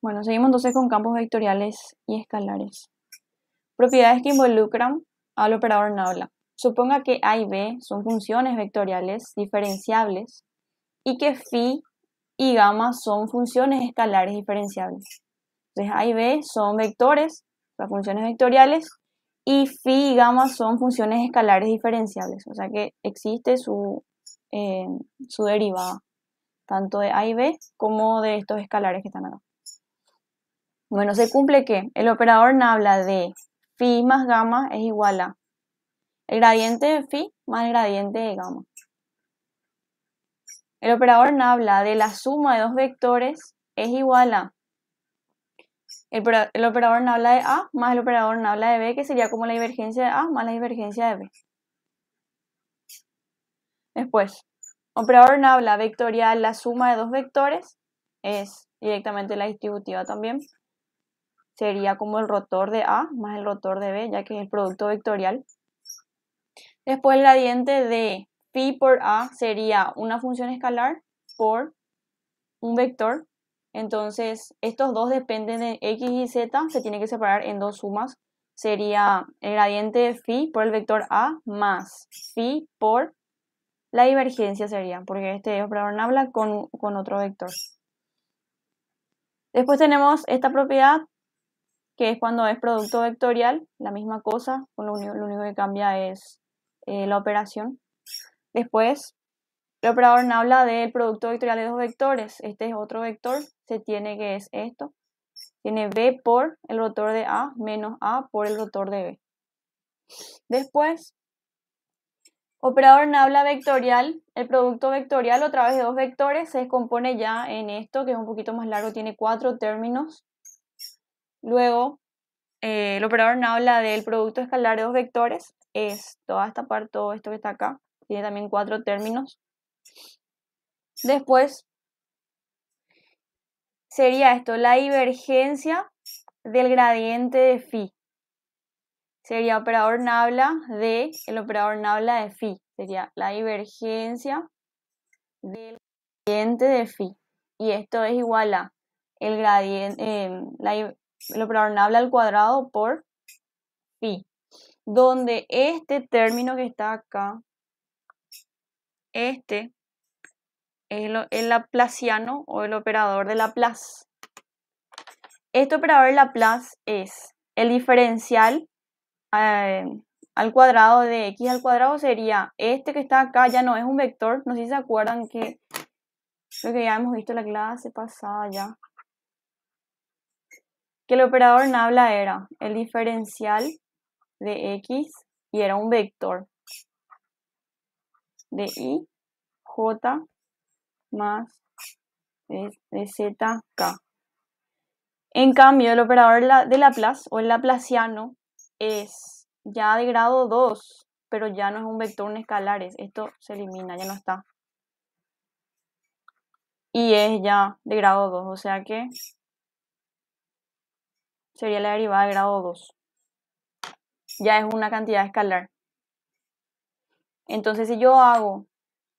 Bueno, seguimos entonces con campos vectoriales y escalares. Propiedades que involucran al operador nabla. Suponga que A y B son funciones vectoriales diferenciables y que phi y gamma son funciones escalares diferenciables. Entonces A y B son vectores, las funciones vectoriales, y phi y gamma son funciones escalares diferenciables. O sea que existe su derivada, tanto de A y B como de estos escalares que están acá. Bueno, se cumple que el operador nabla de phi más gamma es igual a el gradiente de phi más el gradiente de gamma. El operador nabla de la suma de dos vectores es igual a el operador nabla de A más el operador nabla de B, que sería como la divergencia de A más la divergencia de B. Después, operador nabla vectorial, la suma de dos vectores es directamente la distributiva también. Sería como el rotor de A más el rotor de B, ya que es el producto vectorial. Después el gradiente de phi por A sería una función escalar por un vector. Entonces, estos dos dependen de x y z, se tiene que separar en dos sumas. Sería el gradiente de phi por el vector A más phi por la divergencia sería, porque este operador nabla con otro vector. Después tenemos esta propiedad, que es cuando es producto vectorial, la misma cosa, lo único que cambia es la operación. Después, el operador nabla del producto vectorial de dos vectores. Este es otro vector, se tiene que es esto. Tiene B por el rotor de A menos A por el rotor de B. Después, operador nabla vectorial. El producto vectorial otra vez de dos vectores se descompone ya en esto, que es un poquito más largo, tiene 4 términos. Luego, el operador nabla del producto escalar de dos vectores es toda esta parte, todo esto que está acá. Tiene también 4 términos. Después, sería esto, la divergencia del gradiente de phi. Sería operador nabla de el operador nabla de phi. Sería la divergencia del gradiente de phi. Y esto es igual a el gradiente, el operador nabla al cuadrado por phi. Donde este término que está acá, este es el laplaciano o el operador de Laplace. Este operador de Laplace es el diferencial al cuadrado de x al cuadrado, sería este que está acá, ya no es un vector. No sé si se acuerdan que lo que ya hemos visto en la clase pasada ya, que el operador nabla era el diferencial de x y era un vector de y j más de zk. En cambio, el operador de Laplace o el laplaciano es ya de grado 2, pero ya no es un vector en escalares. Esto se elimina, ya no está. Y es ya de grado 2, o sea que sería la derivada de grado 2. Ya es una cantidad escalar. Entonces, si yo hago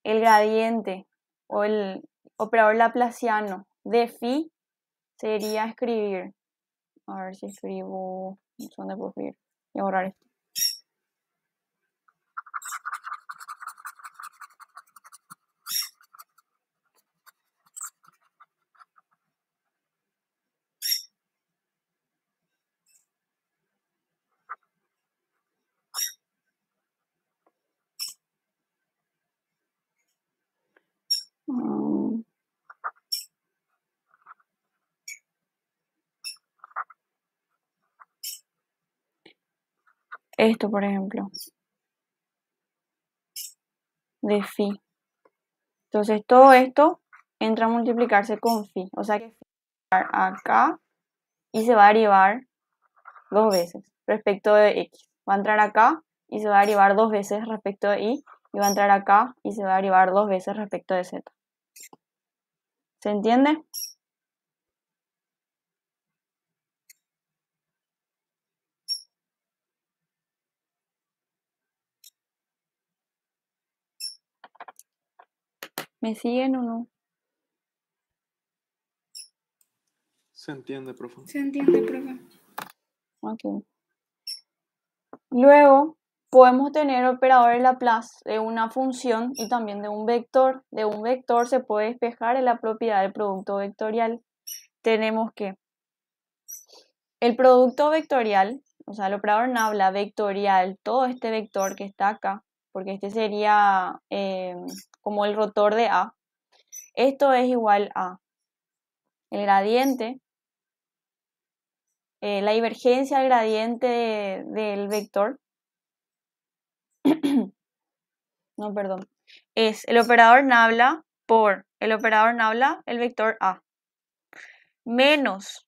el gradiente o el operador laplaciano de phi, sería escribir, a ver si escribo, ¿dónde puedo escribir? Voy a borrar esto. Esto, por ejemplo, de phi. Entonces, todo esto entra a multiplicarse con phi. O sea que phi va a estar acá y se va a derivar dos veces respecto de x. Va a entrar acá y se va a derivar dos veces respecto de y va a entrar acá y se va a derivar dos veces respecto de z. ¿Se entiende? ¿Me siguen o no? Se entiende, profe. Se entiende, profe. Ok. Luego podemos tener operador de Laplace de una función y también de un vector. De un vector se puede despejar en la propiedad del producto vectorial. Tenemos que el producto vectorial, o sea, el operador en habla vectorial, todo este vector que está acá, porque este sería como el rotor de A, esto es igual a el gradiente, la divergencia del gradiente del vector, no, perdón, es el operador nabla por el operador nabla, el vector A, menos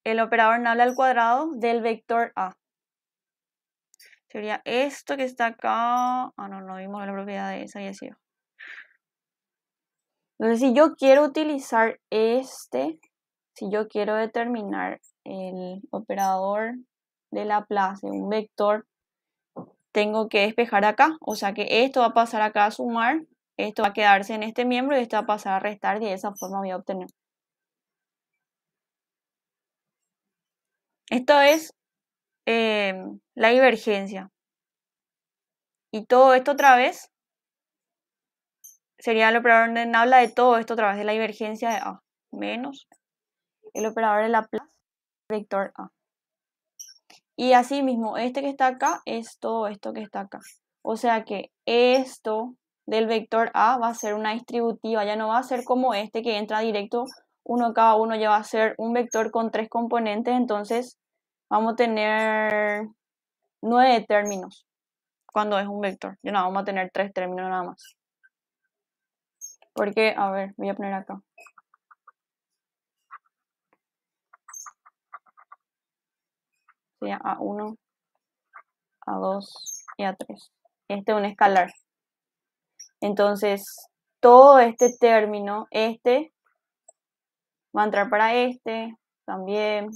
el operador nabla al cuadrado del vector A. Sería esto que está acá. No vimos la propiedad de esa y así. Entonces, si yo quiero utilizar si yo quiero determinar el operador de Laplace de un vector, tengo que despejar acá. O sea que esto va a pasar acá a sumar, esto va a quedarse en este miembro y esto va a pasar a restar y de esa forma voy a obtener. Esto es la divergencia. Y todo esto otra vez sería el operador de habla de todo esto otra vez, de la divergencia de A, menos el operador de Laplace, vector A. Y así mismo, este que está acá es todo esto que está acá. O sea que esto del vector A va a ser una distributiva, ya no va a ser como este que entra directo, uno cada uno, ya va a ser un vector con 3 componentes, entonces vamos a tener 9 términos cuando es un vector. Ya no, vamos a tener 3 términos nada más. Porque, a ver, voy a poner acá. Sería A1, A2 y A3. Este es un escalar. Entonces, todo este término, este va a entrar para este, también.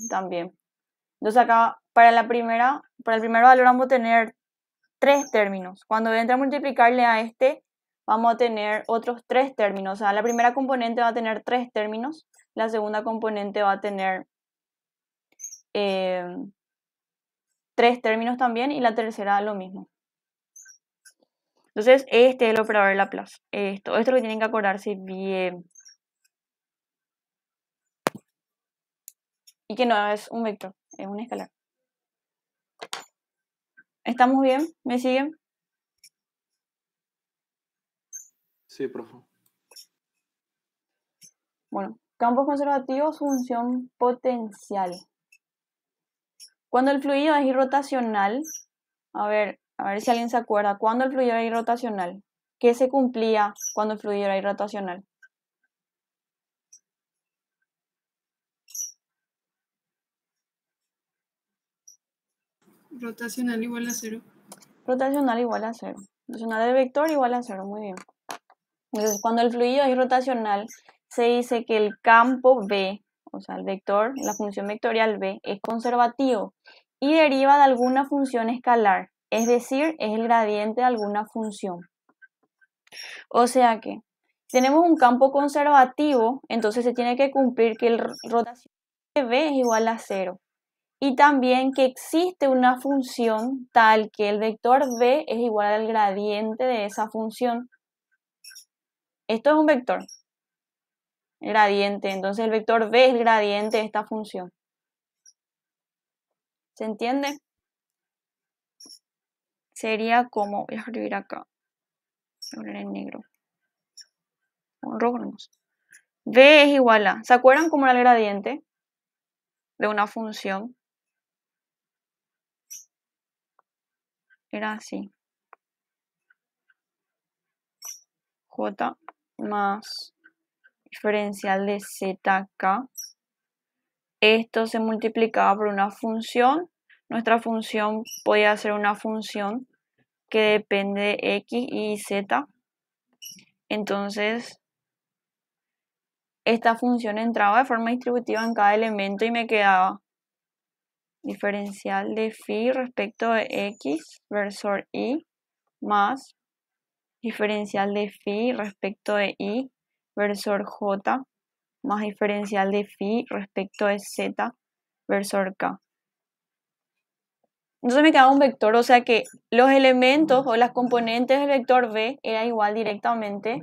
Entonces acá, para el primer valor vamos a tener 3 términos. Cuando entre a multiplicarle a este, vamos a tener otros 3 términos. O sea, la primera componente va a tener 3 términos, la segunda componente va a tener 3 términos también y la tercera lo mismo. Entonces, este es el operador de Laplace. Esto es lo que tienen que acordarse bien. Y que no es un vector, es un escalar. ¿Estamos bien? ¿Me siguen? Sí, profe. Bueno, campos conservativos, función potencial. Cuando el fluido es irrotacional, a ver si alguien se acuerda, ¿cuándo el fluido era irrotacional? ¿Qué se cumplía cuando el fluido era irrotacional? Rotacional igual a 0. Rotacional igual a 0. Rotacional del vector igual a 0, muy bien. Entonces, cuando el fluido es irrotacional, se dice que el campo B, o sea, el vector, la función vectorial B, es conservativo y deriva de alguna función escalar, es decir, es el gradiente de alguna función. O sea que tenemos un campo conservativo, entonces se tiene que cumplir que el rotación de B es igual a 0. Y también que existe una función tal que el vector B es igual al gradiente de esa función. Esto es un vector, gradiente, entonces el vector B es el gradiente de esta función. ¿Se entiende? Sería como, voy a escribir acá, voy a poner en negro, con rojo nomás. B es igual a, ¿se acuerdan cómo era el gradiente de una función? Era así. J más diferencial de zk. Esto se multiplicaba por una función. Nuestra función podía ser una función que depende de x y z. Entonces, esta función entraba de forma distributiva en cada elemento y me quedaba diferencial de phi respecto de x versor y más diferencial de phi respecto de y versor j más diferencial de phi respecto de z versor k. Entonces me queda un vector, o sea que los elementos o las componentes del vector b era igual directamente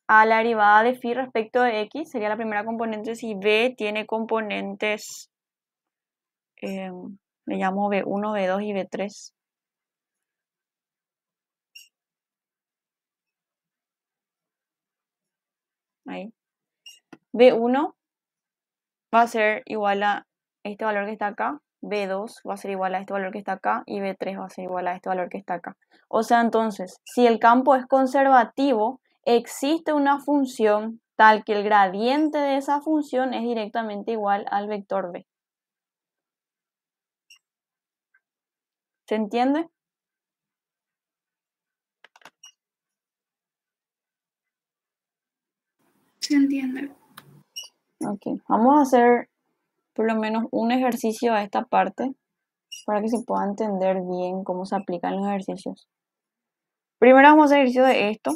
a la derivada de phi respecto de x, sería la primera componente si b tiene componentes, le llamo b1, b2 y b3. Ahí. b1 va a ser igual a este valor que está acá, b2 va a ser igual a este valor que está acá y b3 va a ser igual a este valor que está acá. O sea, entonces, si el campo es conservativo, existe una función tal que el gradiente de esa función es directamente igual al vector b. ¿Se entiende? Se entiende. Ok, vamos a hacer por lo menos un ejercicio a esta parte para que se pueda entender bien cómo se aplican los ejercicios. Primero vamos a hacer ejercicio de esto,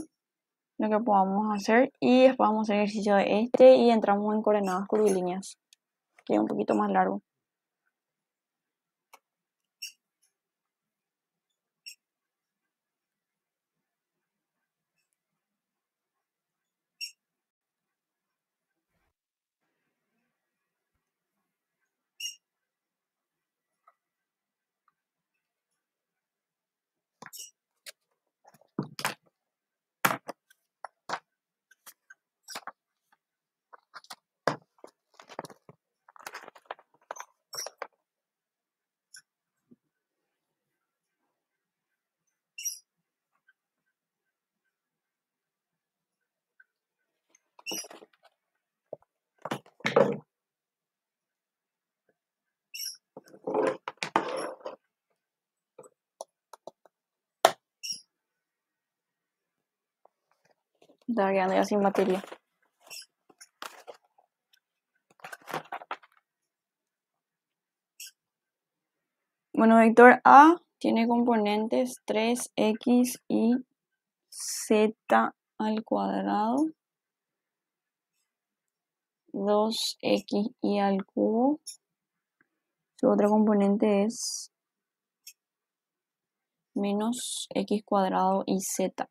lo que podamos hacer, y después vamos a hacer ejercicio de este y entramos en coordenadas curvilíneas, que es un poquito más largo. Está quedando ya sin batería. Bueno, vector A tiene componentes 3x y z al cuadrado, 2xy al cubo. Su otro componente es menos x cuadrado y z.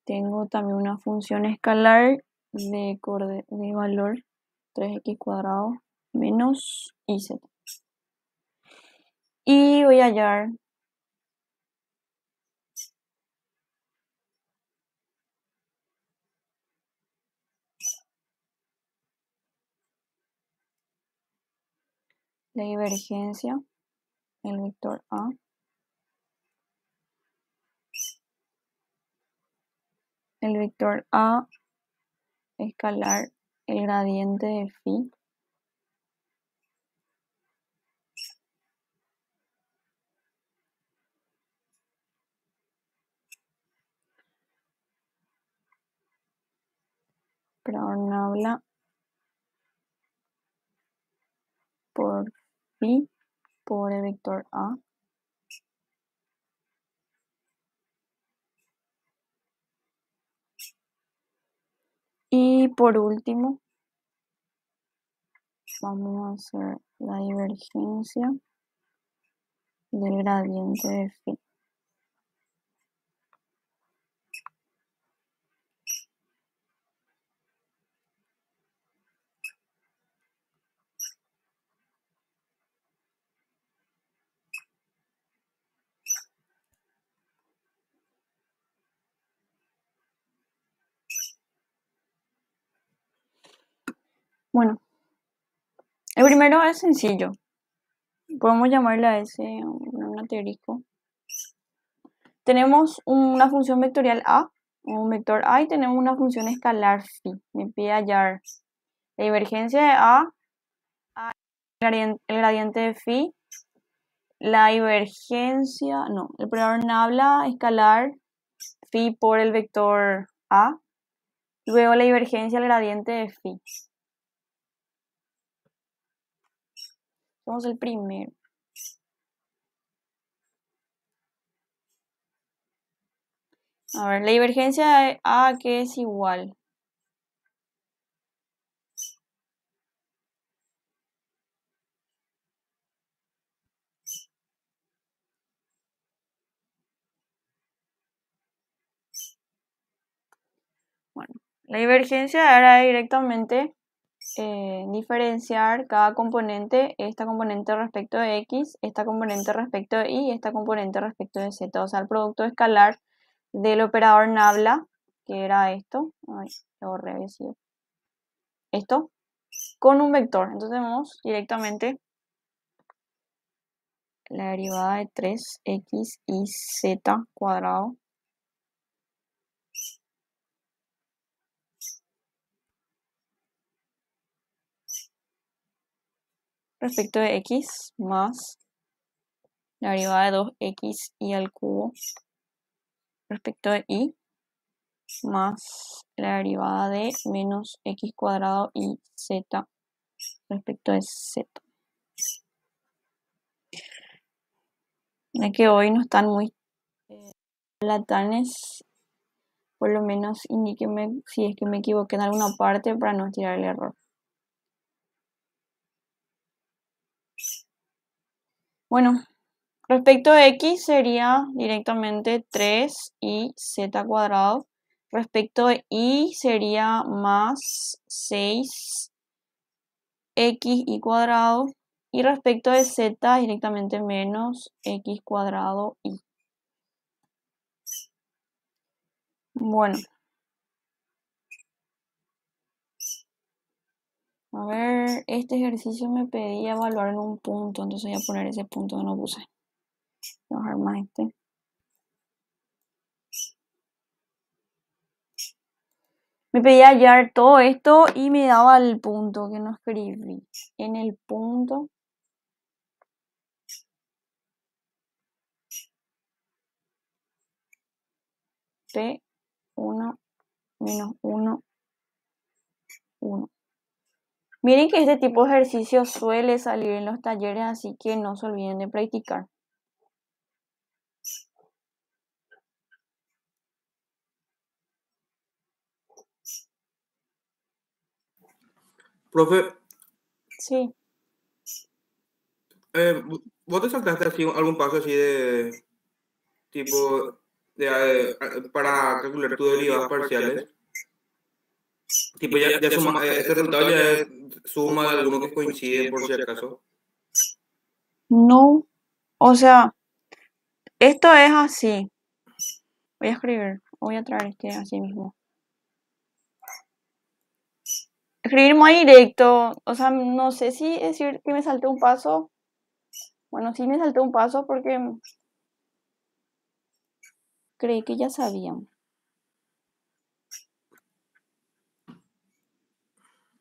Tengo también una función escalar de valor 3x cuadrado menos y z. Y voy a hallar la divergencia del vector A el vector A escalar el gradiente de phi habla por phi por el vector A y por último vamos a hacer la divergencia del gradiente de phi. Bueno, el primero es sencillo. Podemos llamarle a ese un asterisco. Tenemos una función vectorial A, un vector A, y tenemos una función escalar phi. Me pide hallar la divergencia de A, el gradiente de phi, la divergencia, no, el primer habla escalar phi por el vector A, luego la divergencia del gradiente de phi. Vamos el primero. A ver, la divergencia de A que es igual. Bueno, la divergencia era directamente diferenciar cada componente, esta componente respecto de X, esta componente respecto de Y y esta componente respecto de Z. O sea, el producto escalar del operador nabla, que era esto, ay, lo borré, había sido esto, con un vector. Entonces tenemos directamente la derivada de 3x y z cuadrado respecto de x más la derivada de 2x y al cubo respecto de y más la derivada de menos x cuadrado y z respecto de z. Ya que hoy no están muy latanes, por lo menos indíquenme si es que me equivoqué en alguna parte para no tirar el error. Bueno, respecto a x sería directamente 3y z cuadrado. Respecto de y sería más 6x y cuadrado. Y respecto de z directamente menos x cuadrado y. Bueno. A ver, este ejercicio me pedía evaluar en un punto, entonces voy a poner ese punto que no puse. Voy a bajar más este. Me pedía hallar todo esto y me daba el punto que no escribí. En el punto P1 menos 1, 1. Miren que este tipo de ejercicio suele salir en los talleres, así que no se olviden de practicar. Profe, Sí. ¿vos te saltaste así algún paso así de tipo para calcular tus derivadas parciales? Tipo, ya suma, ese resultado ya es suma de alguno que coincide por si acaso. No. O sea, esto es así. Voy a escribir. Voy a traer este así mismo. Escribir muy directo. O sea, no sé si decir que me salté un paso. Bueno, sí me salté un paso porque creí que ya sabían.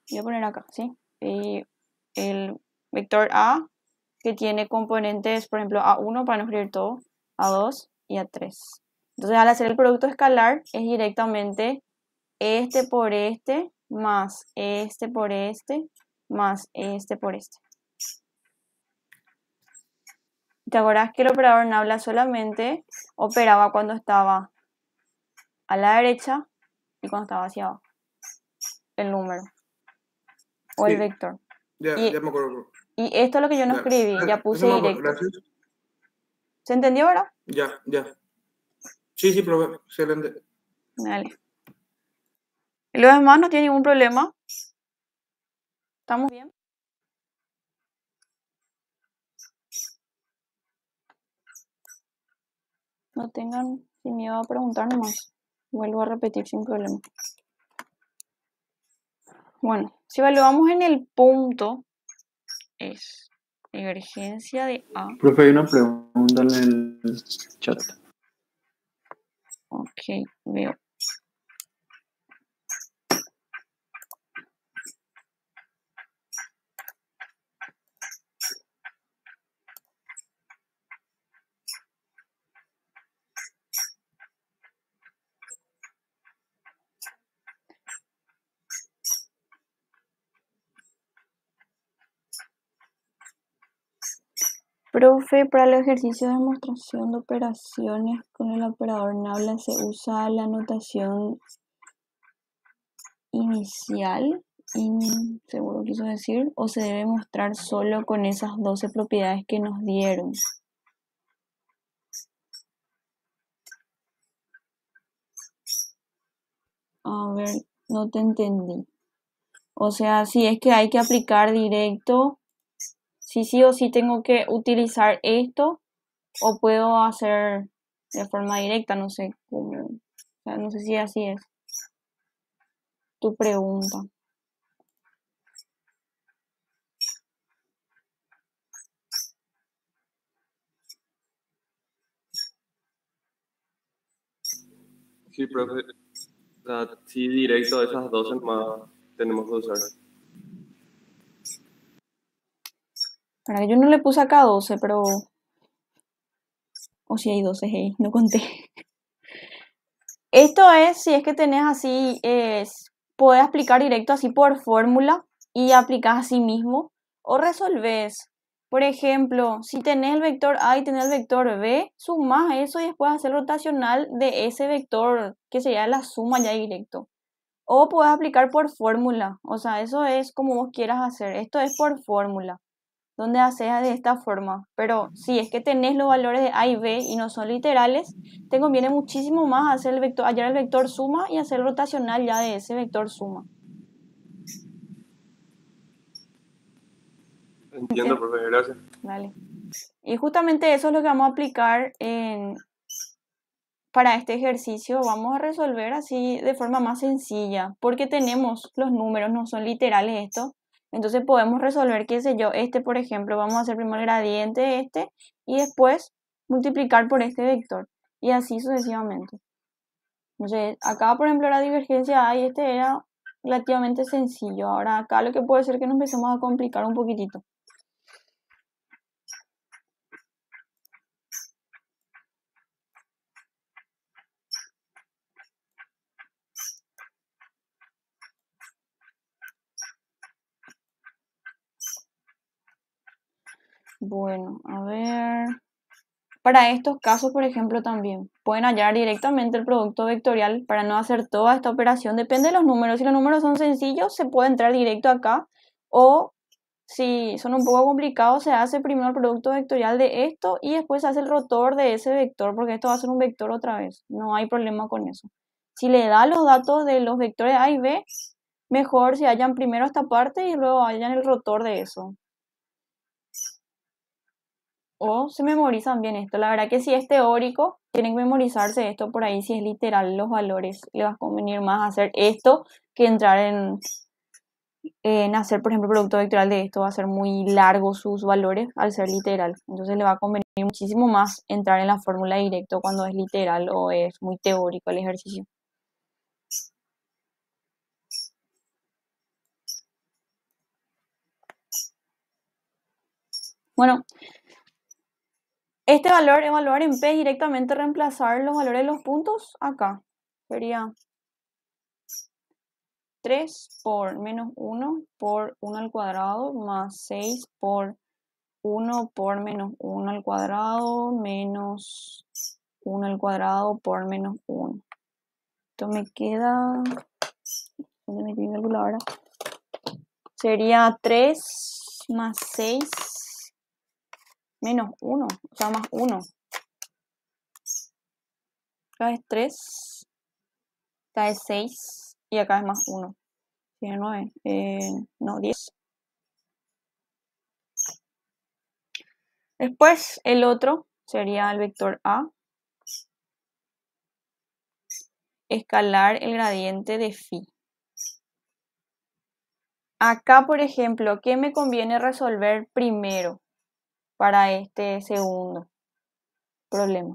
Voy a poner acá, ¿sí? Y el vector A que tiene componentes, por ejemplo, A1 para no escribir todo, A2 y A3. Entonces, al hacer el producto escalar es directamente este por este más este por este más este por este. ¿Te acuerdas que el operador nabla solamente operaba cuando estaba a la derecha y cuando estaba hacia abajo? El número o el Sí, vector. ya Y me acuerdo. Y esto es lo que yo no Ya, escribí, ya eso puse me acuerdo, directo. gracias. ¿Se entendió ahora? Ya. Sí, profe, excelente. Dale. Y los demás no tienen ningún problema. ¿Estamos bien? No tengan sin miedo a preguntar nomás. Vuelvo a repetir sin problema. Bueno, si evaluamos en el punto, es divergencia de A. Profe, hay una pregunta en el chat. Ok, veo. Profe, para el ejercicio de demostración de operaciones con el operador Nabla se usa la notación inicial, seguro quiso decir, o se debe mostrar solo con esas 12 propiedades que nos dieron. A ver, no te entendí. O sea, si es que hay que aplicar directo, si sí o sí tengo que utilizar esto, o puedo hacer de forma directa, no sé cómo, o sea, no sé si así es tu pregunta. Sí, profe. O sea, sí, directo a esas 12 más tenemos que usar. Para que yo no le puse acá 12, pero... O si hay 12, hey, no conté. Esto es, si es que tenés así, podés aplicar directo así por fórmula y aplicás así mismo. O resolvés. Por ejemplo, si tenés el vector A y tenés el vector B, sumás eso y después hacer rotacional de ese vector, que sería la suma ya directo. O podés aplicar por fórmula. O sea, eso es como vos quieras hacer. Esto es por fórmula, donde haces de esta forma. Pero si es que tenés los valores de A y B y no son literales, te conviene muchísimo más hacer el vector, hallar el vector suma y hacer el rotacional ya de ese vector suma. Entiendo, profe, gracias. Vale. Y justamente eso es lo que vamos a aplicar para este ejercicio. Vamos a resolver así de forma más sencilla, porque tenemos los números, no son literales estos. Entonces podemos resolver, qué sé yo, este por ejemplo, vamos a hacer primero el gradiente de este y después multiplicar por este vector y así sucesivamente. Entonces acá por ejemplo la divergencia A y este era relativamente sencillo. Ahora acá lo que puede ser que nos empecemos a complicar un poquitito. Bueno, a ver. Para estos casos, por ejemplo, también pueden hallar directamente el producto vectorial para no hacer toda esta operación. Depende de los números. Si los números son sencillos, se puede entrar directo acá. O si son un poco complicados, se hace primero el producto vectorial de esto y después se hace el rotor de ese vector, porque esto va a ser un vector otra vez. No hay problema con eso. Si le da los datos de los vectores A y B, mejor si hallan primero esta parte y luego hallan el rotor de eso. O se memorizan bien esto. La verdad que si es teórico, tienen que memorizarse esto por ahí. Si es literal los valores, le va a convenir más hacer esto que entrar en hacer, por ejemplo, producto vectorial de esto. Va a ser muy largo sus valores al ser literal. Entonces le va a convenir muchísimo más entrar en la fórmula directo cuando es literal o es muy teórico el ejercicio. Bueno, este valor, evaluar en P, es directamente reemplazar los valores de los puntos acá. Sería 3 por menos 1 por 1 al cuadrado más 6 por 1 por menos 1 al cuadrado menos 1 al cuadrado por menos 1. Esto me queda... ¿Dónde metí mi calculadora? Sería 3 más 6 menos 1, o sea, más 1. Acá es 3, acá es 6 y acá es más 1. Tiene 9, no, 10. Después el otro sería el vector A, escalar el gradiente de phi. Acá, por ejemplo, ¿qué me conviene resolver primero para este segundo problema?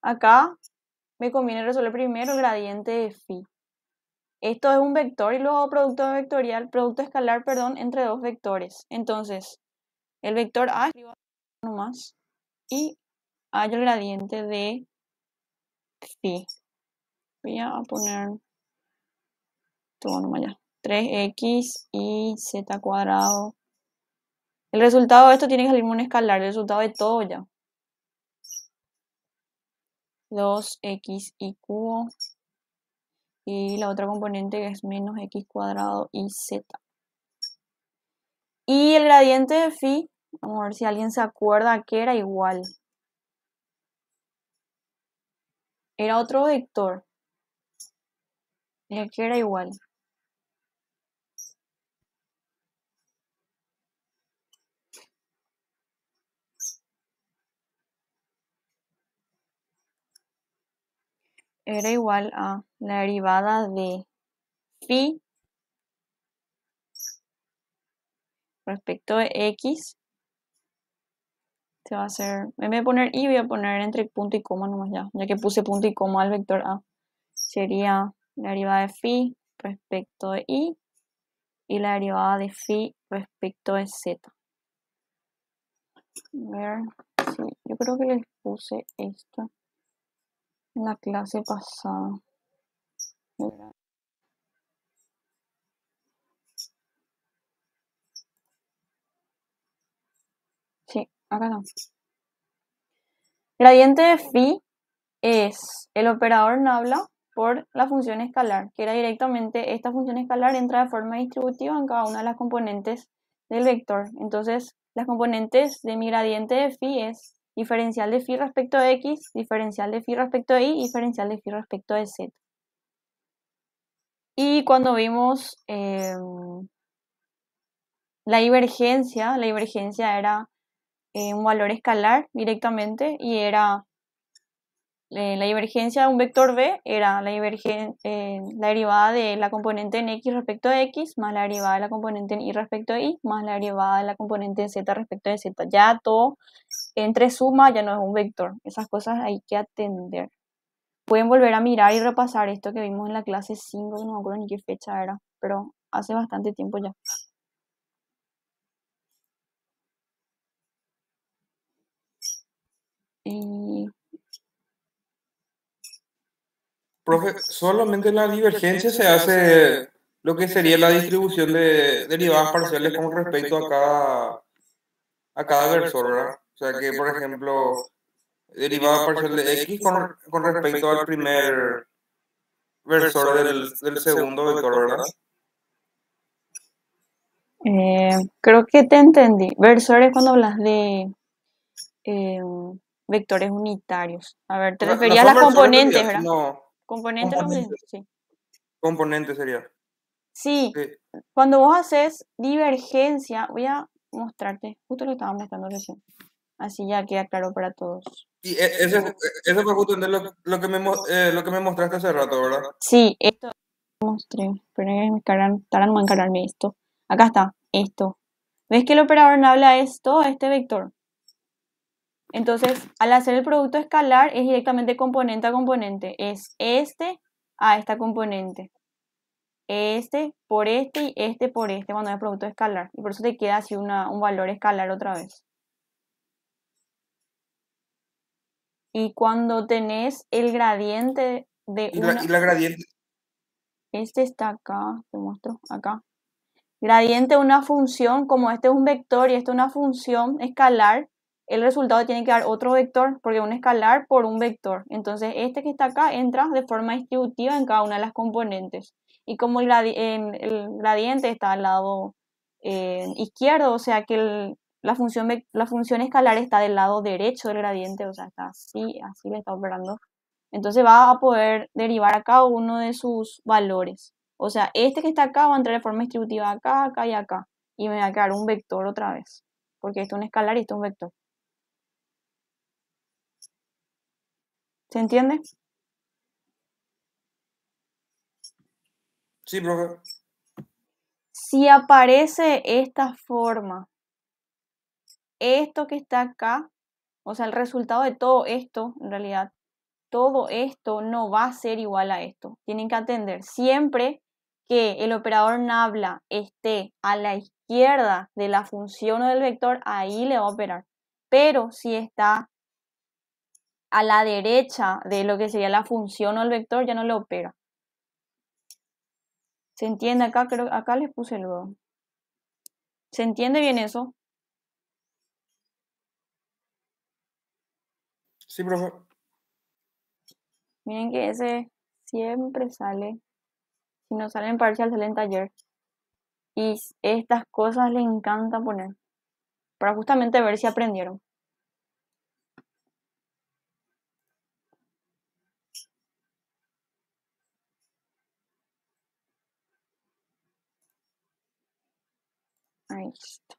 acá me conviene resolver primero el gradiente de phi. Esto es un vector y luego producto escalar, perdón, entre dos vectores. Entonces, el vector A escribo nomás y hallo el gradiente de phi. Voy a poner todo nomás ya. 3x y z cuadrado. El resultado de esto tiene que salirme un escalar, el resultado de todo ya. 2x y cubo. Y la otra componente es menos x cuadrado y z. Y el gradiente de phi, vamos a ver si alguien se acuerda que era igual. Era otro vector. Y aquí era igual. Era igual a la derivada de phi respecto de x. Se va a hacer, en vez de poner y, voy a poner entre punto y coma nomás ya que puse punto y coma al vector a. Sería la derivada de phi respecto de y la derivada de phi respecto de z. A ver, sí, yo creo que les puse esto en la clase pasada. Sí, acá no. Gradiente de phi es el operador nabla por la función escalar, que era directamente esta función escalar entra de forma distributiva en cada una de las componentes del vector. Entonces, las componentes de mi gradiente de phi es diferencial de phi respecto de x, diferencial de phi respecto de y, diferencial de phi respecto de z. Y cuando vimos la divergencia era un valor escalar directamente y era la divergencia de un vector b era la derivada de la componente en x respecto de x más la derivada de la componente en y respecto de y más la derivada de la componente en z respecto de z. Ya todo entre suma ya no es un vector. Esas cosas hay que atender. Pueden volver a mirar y repasar esto que vimos en la clase 5, no me acuerdo ni qué fecha era, pero hace bastante tiempo ya. Y Profe, solamente la divergencia se hace lo que sería la distribución de derivadas parciales con respecto a cada versor, ¿verdad? O sea que, por ejemplo, derivada parcial de x con respecto al primer versor del segundo vector, ¿verdad? creo que te entendí. Versores cuando hablas de eh, vectores unitarios. A ver, te No referías a son las versores en componentes, realidad, ¿verdad? sino Componentes, componentes. sí. Componentes sería. Sí, Sí. cuando vos haces divergencia, voy a mostrarte, justo lo estaba mostrando recién. Así ya queda claro para todos. Y ese fue justo lo que me mostraste hace rato, ¿verdad? Sí, esto mostré. Pero ahora no va a encargarme esto. Acá está, esto. ¿Ves que el operador no habla esto, este vector? Entonces, al hacer el producto escalar es directamente componente a componente. Es este a esta componente. Este por este y este por este cuando es producto escalar. Y por eso te queda así un valor escalar otra vez. Y cuando tenés el gradiente de Y una... la gradiente. Este está acá, te muestro, acá. Gradiente de una función, como este es un vector y esto es una función escalar, el resultado tiene que dar otro vector, porque es un escalar por un vector. Entonces, este que está acá entra de forma distributiva en cada una de las componentes. Y como el gradiente está al lado izquierdo, o sea que la función escalar está del lado derecho del gradiente, o sea, está así le está operando. Entonces va a poder derivar a cada uno de sus valores. O sea, este que está acá va a entrar de forma distributiva acá, acá y acá. Y me va a quedar un vector otra vez. Porque esto es un escalar y esto es un vector. ¿Se entiende? Sí, profe. Si aparece esta forma, esto que está acá, o sea, el resultado de todo esto, en realidad, todo esto no va a ser igual a esto. Tienen que atender siempre que el operador nabla esté a la izquierda de la función o del vector, ahí le va a operar. Pero si está a la derecha de lo que sería la función o el vector, ya no le opera. ¿Se entiende acá? Acá les puse luego. ¿Se entiende bien eso? Sí, profe. Miren que ese siempre sale. Si no sale en parcial, sale en taller. Y estas cosas les encanta poner. Para justamente ver si aprendieron. Ahí está.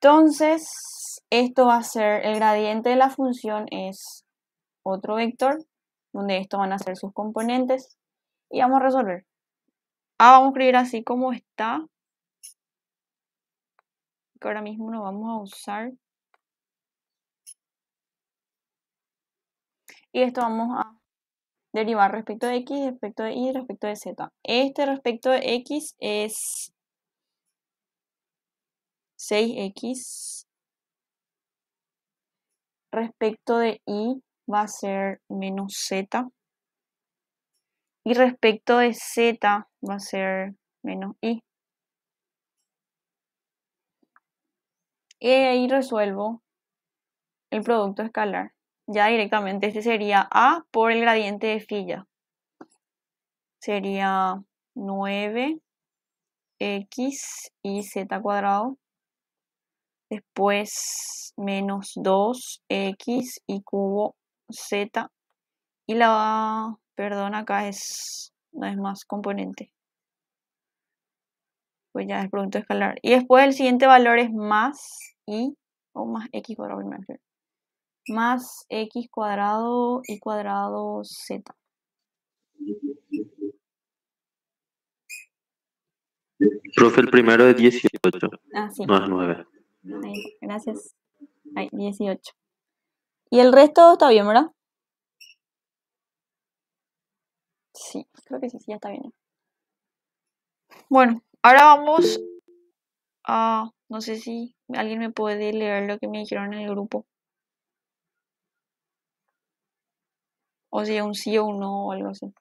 Entonces, esto va a ser, el gradiente de la función es otro vector, donde estos van a ser sus componentes. Y vamos a resolver. Vamos a escribir así como está. Que ahora mismo no vamos a usar. Y esto vamos a derivar respecto de x, respecto de y, respecto de z. Este respecto de x es 6x. Respecto de y va a ser menos z. Y respecto de z va a ser menos y. Y ahí resuelvo el producto escalar. Ya directamente este sería a por el gradiente de phi ya. Sería 9x y z cuadrado. Después menos 2x y cubo z. Y perdón, acá no es más componente. Pues ya es producto escalar. Y después el siguiente valor es más y, o más x cuadrado, más x cuadrado y cuadrado z. Profe, el primero es 18, Ah, sí. no es 9. Ahí, gracias. Ahí, 18. Y el resto está bien, ¿verdad? Sí, creo que sí, ya está bien. Bueno, ahora vamos a... No sé si alguien me puede leer lo que me dijeron en el grupo. O si es un sí o un no o algo así.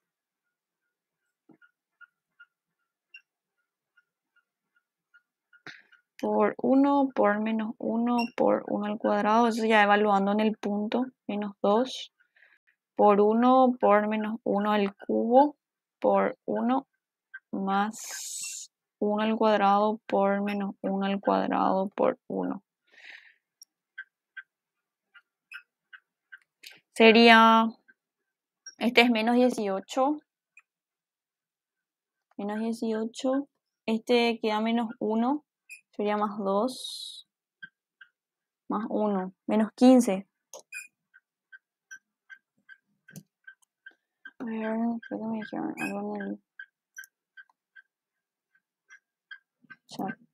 Por 1, por menos 1, por 1 al cuadrado. Eso ya evaluando en el punto. Menos 2. Por 1, por menos 1 al cubo. Por 1 más 1 al cuadrado por menos 1 al cuadrado por 1. Sería, este es menos 18. Menos 18. Este queda menos 1. Sería más 2. Más 1. Menos 15. A ver, creo que me dijeron algo en el chat.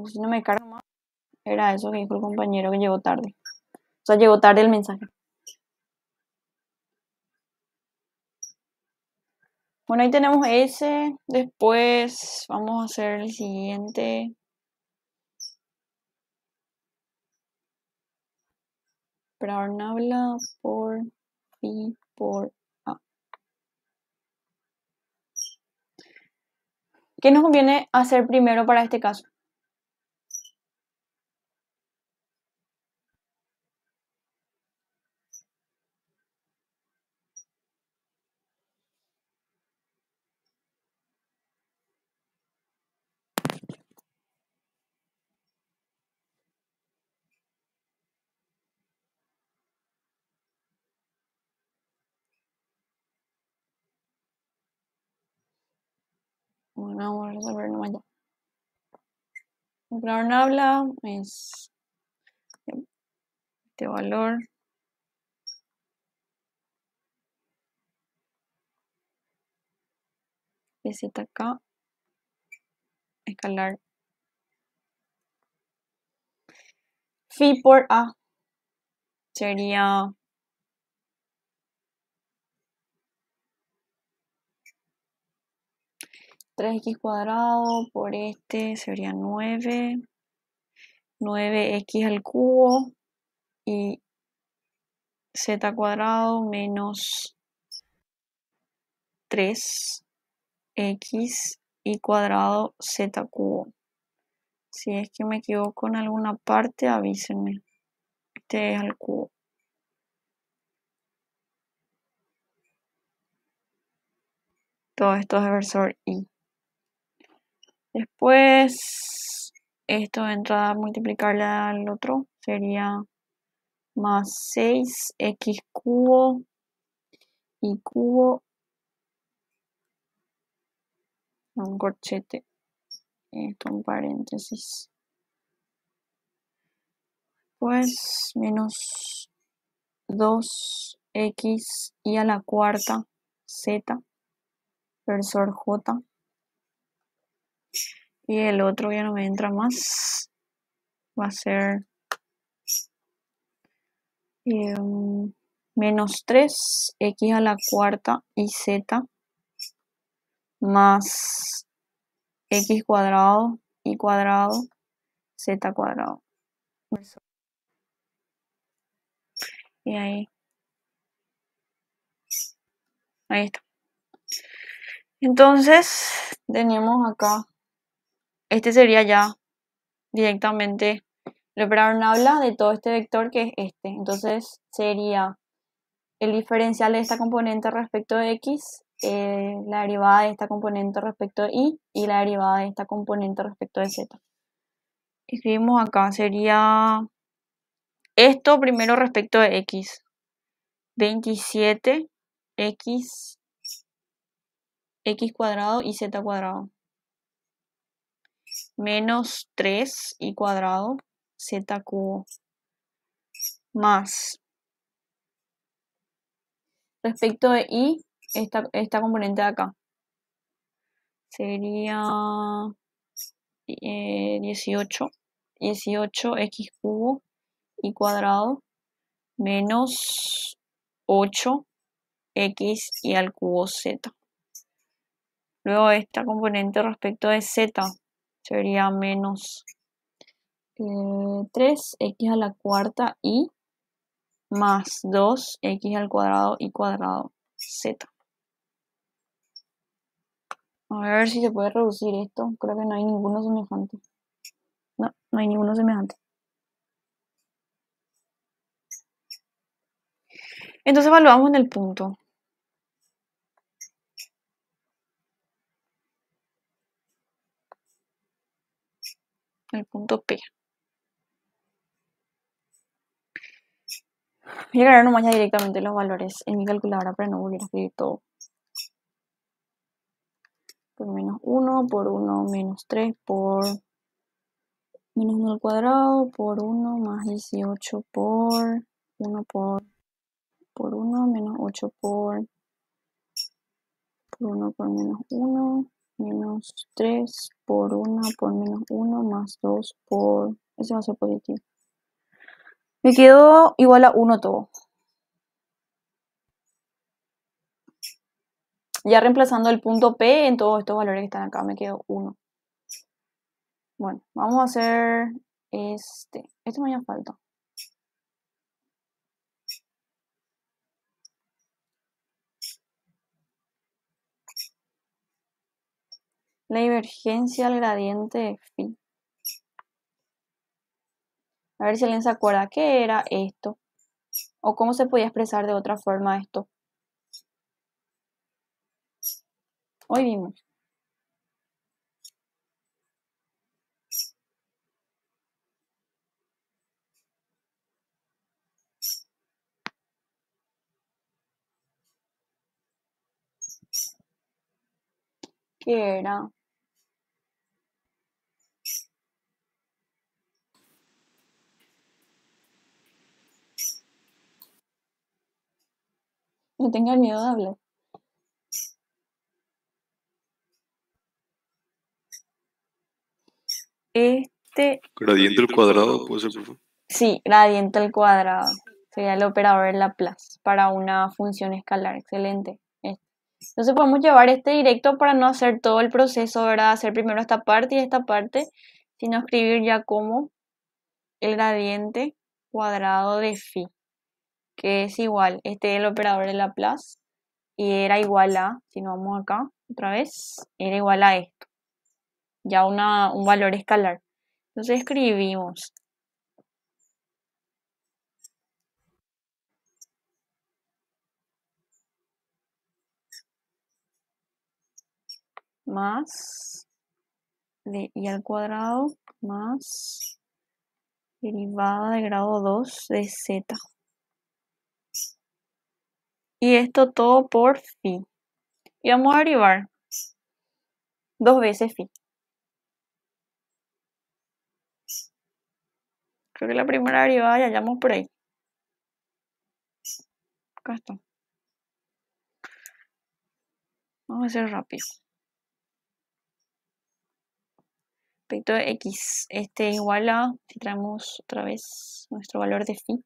Si no me carga más, era eso que dijo el compañero que llegó tarde. O sea, llegó tarde el mensaje. Bueno, ahí tenemos ese. Después vamos a hacer el siguiente. Operador nabla por phi por a. ¿Qué nos conviene hacer primero para este caso? Bueno, vamos a resolver nomás ya. Operador nabla es este valor. De z acá. Escalar. Phi por a sería 3x cuadrado por este sería 9. 9x al cubo y z cuadrado menos 3x y cuadrado z cubo. Si es que me equivoco en alguna parte, avísenme. Este es al cubo. Todo esto es versor y. Después, esto entra a multiplicarle al otro. Sería más 6x cubo y cubo. Un corchete. Esto un paréntesis. Pues menos 2x y a la cuarta z versor j. Y el otro ya no me entra más. Va a ser menos 3x a la cuarta y z más x cuadrado y cuadrado z cuadrado. Y ahí está. Entonces tenemos acá, este sería ya directamente el operador habla de todo este vector que es este. Entonces sería el diferencial de esta componente respecto de x, la derivada de esta componente respecto de y la derivada de esta componente respecto de z. Escribimos acá, sería esto primero respecto de x. 27x x cuadrado y z cuadrado. Menos 3 y cuadrado z cubo. Más. Respecto de y, esta componente de acá. Sería 18x cubo y cuadrado menos 8x y al cubo z. Luego esta componente respecto de z sería menos 3x a la cuarta y más 2x al cuadrado y cuadrado z. A ver si se puede reducir esto. Creo que no hay ninguno semejante. No hay ninguno semejante. Entonces evaluamos en el punto. El punto P. Voy a agarrar nomás ya directamente los valores en mi calculadora para no volver a escribir todo. Por menos 1, por 1 menos 3, por menos 1 al cuadrado, por 1 más 18 por 1 por 1 menos 8 por 1 por menos 1 menos 3 por 1 por menos 1 más 2 por... Ese va a ser positivo. Me quedó igual a 1 todo. Ya reemplazando el punto P en todos estos valores que están acá, me quedó 1. Bueno, vamos a hacer este. Esto me hace falta. La divergencia al gradiente de phi. A ver si alguien se acuerda qué era esto. O cómo se podía expresar de otra forma esto. Hoy vimos. ¿Qué era? No tengan miedo de hablar. Gradiente al cuadrado puede ser, profe. Sí, gradiente al cuadrado. Sería el operador de Laplace para una función escalar. Excelente. Entonces podemos llevar este directo para no hacer todo el proceso, ¿verdad? Hacer primero esta parte y esta parte, sino escribir ya como el gradiente cuadrado de phi, que es igual, este es el operador de Laplace, y era igual a, si nos vamos acá otra vez, era igual a esto, ya un valor escalar. Entonces escribimos más de i al cuadrado más derivada de grado 2 de z. Y esto todo por phi. Y vamos a derivar 2 veces phi. Creo que la primera derivada ya hallamos por ahí. Acá está. Vamos a hacer rápido. Respecto de x, este es igual a, si traemos otra vez nuestro valor de phi.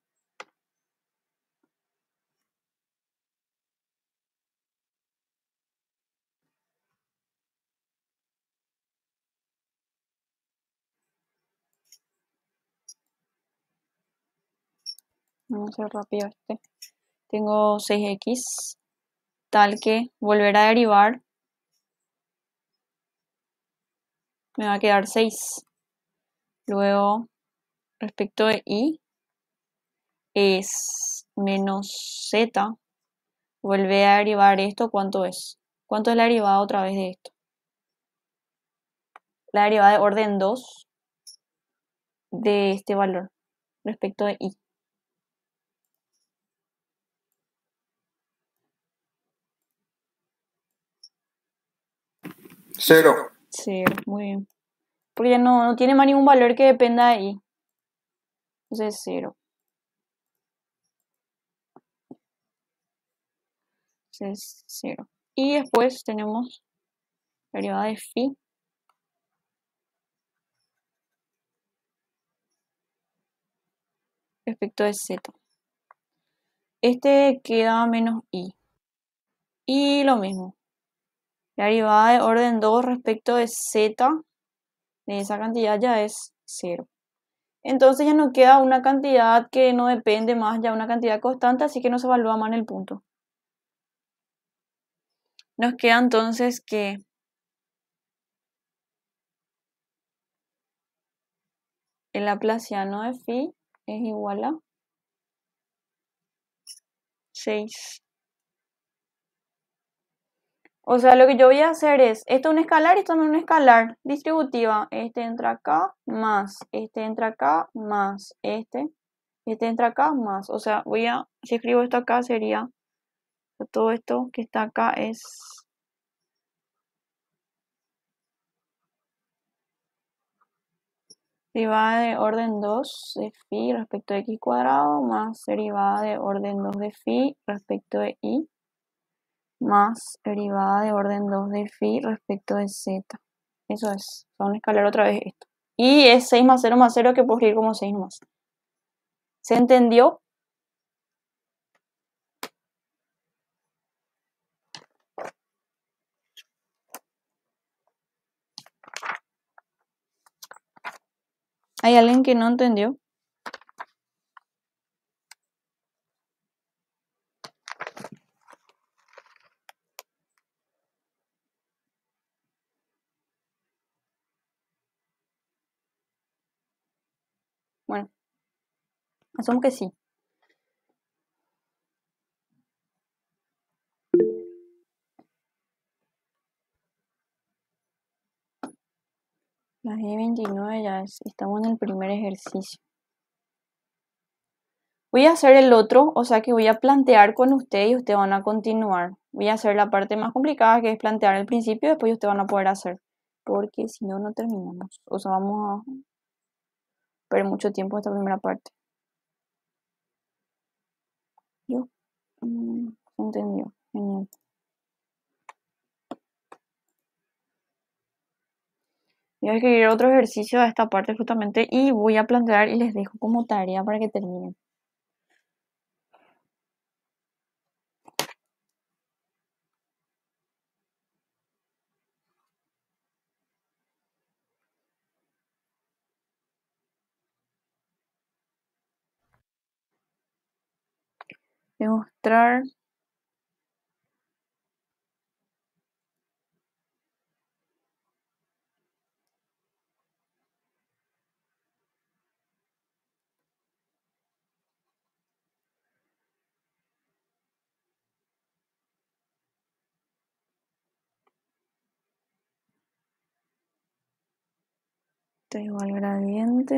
Vamos a hacer rápido este. Tengo 6x, tal que volver a derivar me va a quedar 6. Luego, respecto de y, es menos z. Vuelve a derivar esto, ¿cuánto es? ¿Cuánto es la derivada otra vez de esto? La derivada de orden 2 de este valor respecto de y. 0. 0, muy bien. Porque ya no tiene más ningún valor que dependa de y. Entonces 0. Entonces 0. Y después tenemos la derivada de phi. Respecto de z. Este queda menos i. Y lo mismo. La derivada de orden 2 respecto de z de esa cantidad ya es 0. Entonces ya nos queda una cantidad que no depende más, ya una cantidad constante, así que no se evalúa más en el punto. Nos queda entonces que el laplaciano de phi es igual a 6. O sea, lo que yo voy a hacer es, esto es un escalar y esto no es un escalar, distributiva. Este entra acá, más, este entra acá, más, este entra acá, más. O sea, si escribo esto acá sería, todo esto que está acá es derivada de orden 2 de phi respecto de x cuadrado, más derivada de orden 2 de phi respecto de y, más derivada de orden 2 de phi respecto de z. Eso es, vamos a escalar otra vez esto. Y es 6 más 0 que puedo escribir como 6 nomás. ¿Se entendió? ¿Hay alguien que no entendió? Bueno, asumo que sí. Las 10:29 ya estamos en el primer ejercicio. Voy a hacer el otro, o sea que voy a plantear con ustedes y ustedes van a continuar. Voy a hacer la parte más complicada que es plantear el principio y después ustedes van a poder hacer. Porque si no, no terminamos. O sea, vamos a perder mucho tiempo esta primera parte. Yo, entendió. Genial. Voy a escribir otro ejercicio de esta parte justamente y voy a plantear y les dejo como tarea para que terminen. Demostrar T igual gradiente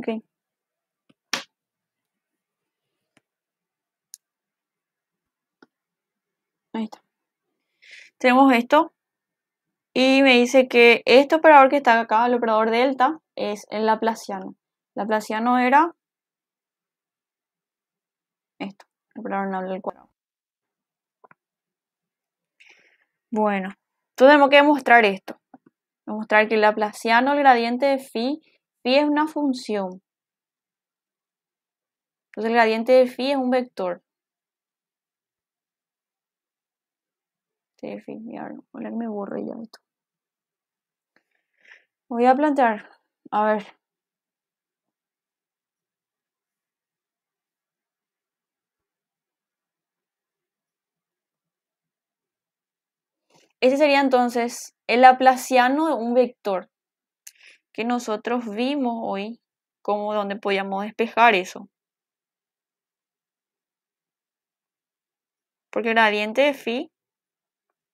ok. Ahí está. Tenemos esto y me dice que este operador que está acá, el operador delta, es el laplaciano. Laplaciano era esto, el operador nable al cuadrado. Bueno, entonces tenemos que demostrar esto. Demostrar que el laplaciano, el gradiente de phi es una función. Entonces el gradiente de phi es un vector. De phi, mira, hola que me borré ya esto. Voy a plantear, a ver. Ese sería entonces el laplaciano de un vector que nosotros vimos hoy, como donde podíamos despejar eso. Porque el gradiente de phi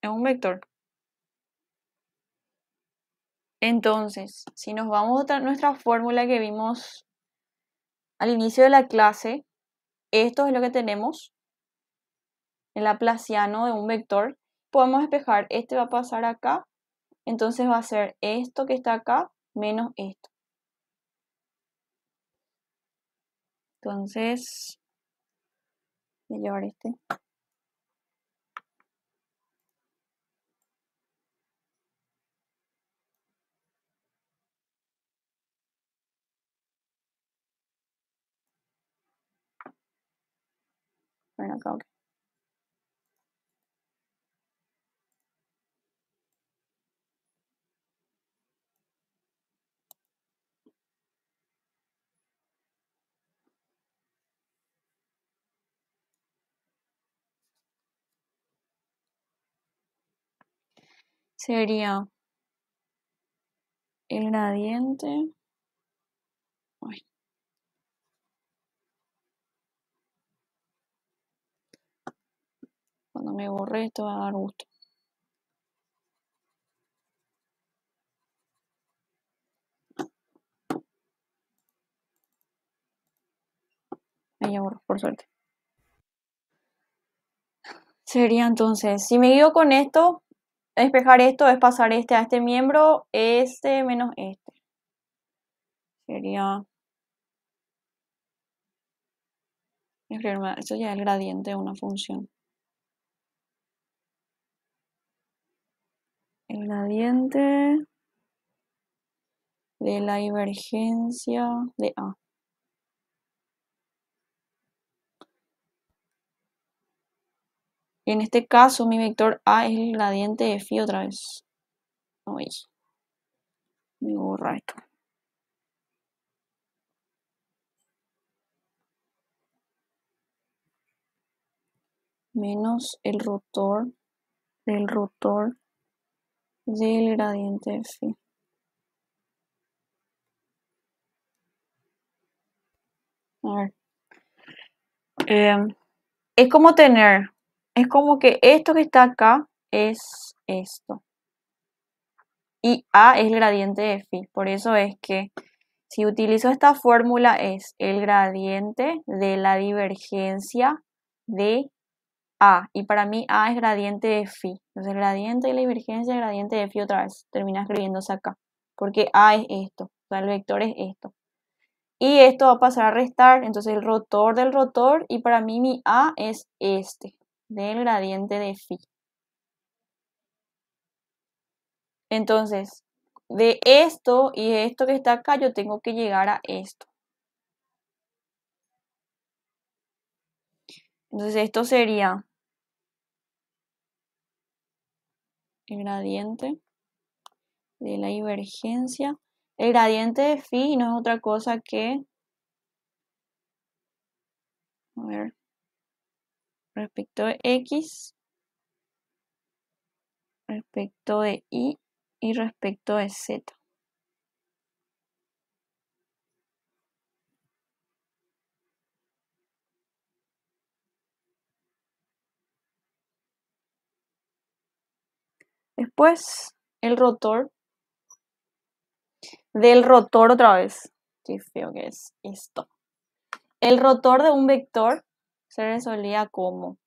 es un vector. Entonces, si nos vamos a nuestra fórmula que vimos al inicio de la clase, esto es lo que tenemos, el laplaciano de un vector. Podemos despejar, este va a pasar acá, entonces va a ser esto que está acá menos esto. Entonces, voy a llevar este. Bueno, acá, ok. Sería el gradiente. Ay. Cuando me borre esto va a dar gusto. Ahí ya borro, por suerte. Sería entonces, si me guío con esto, despejar esto es pasar este a este miembro, este menos este. Sería... Esto ya es el gradiente de una función. El gradiente de la divergencia de A. Y en este caso mi vector A es el gradiente de phi otra vez. Ay, me borra esto. Menos el rotor del gradiente de phi. A ver. Es como que esto que está acá es esto. Y A es el gradiente de phi. Por eso es que si utilizo esta fórmula es el gradiente de la divergencia de A. Y para mí A es gradiente de phi. Entonces el gradiente de la divergencia es gradiente de phi otra vez. Termina escribiéndose acá. Porque A es esto. O sea, el vector es esto. Y esto va a pasar a restar. Entonces el rotor del rotor. Y para mí mi A es este. Del gradiente de phi. Entonces, de esto y de esto que está acá, yo tengo que llegar a esto. Entonces, esto sería el gradiente de la divergencia. El gradiente de phi no es otra cosa que, a ver, respecto de x, respecto de y respecto de z. Después, el rotor. Del rotor otra vez. Qué feo que es esto. El rotor de un vector se resolvía como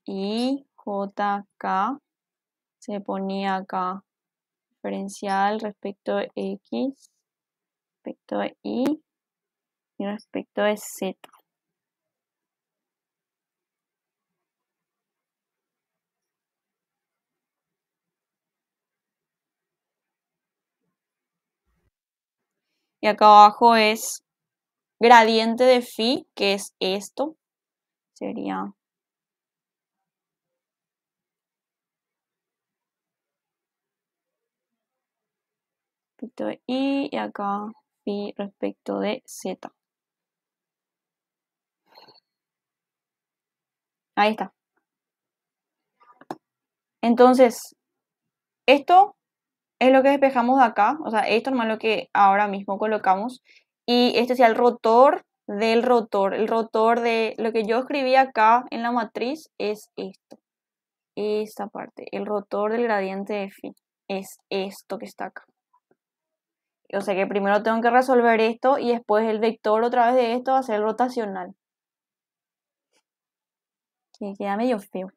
I, J, K. Se ponía acá diferencial respecto de x, respecto de y respecto de z. Y acá abajo es gradiente de phi, que es esto. Sería respecto de y acá phi respecto de z. Ahí está. Entonces, esto es lo que despejamos de acá. O sea, esto nomás lo que ahora mismo colocamos. Y este sería el rotor del rotor. El rotor de lo que yo escribí acá en la matriz es esto. Esta parte, el rotor del gradiente de phi, es esto que está acá. O sea que primero tengo que resolver esto y después el vector otra vez de esto va a ser rotacional. Que queda medio feo.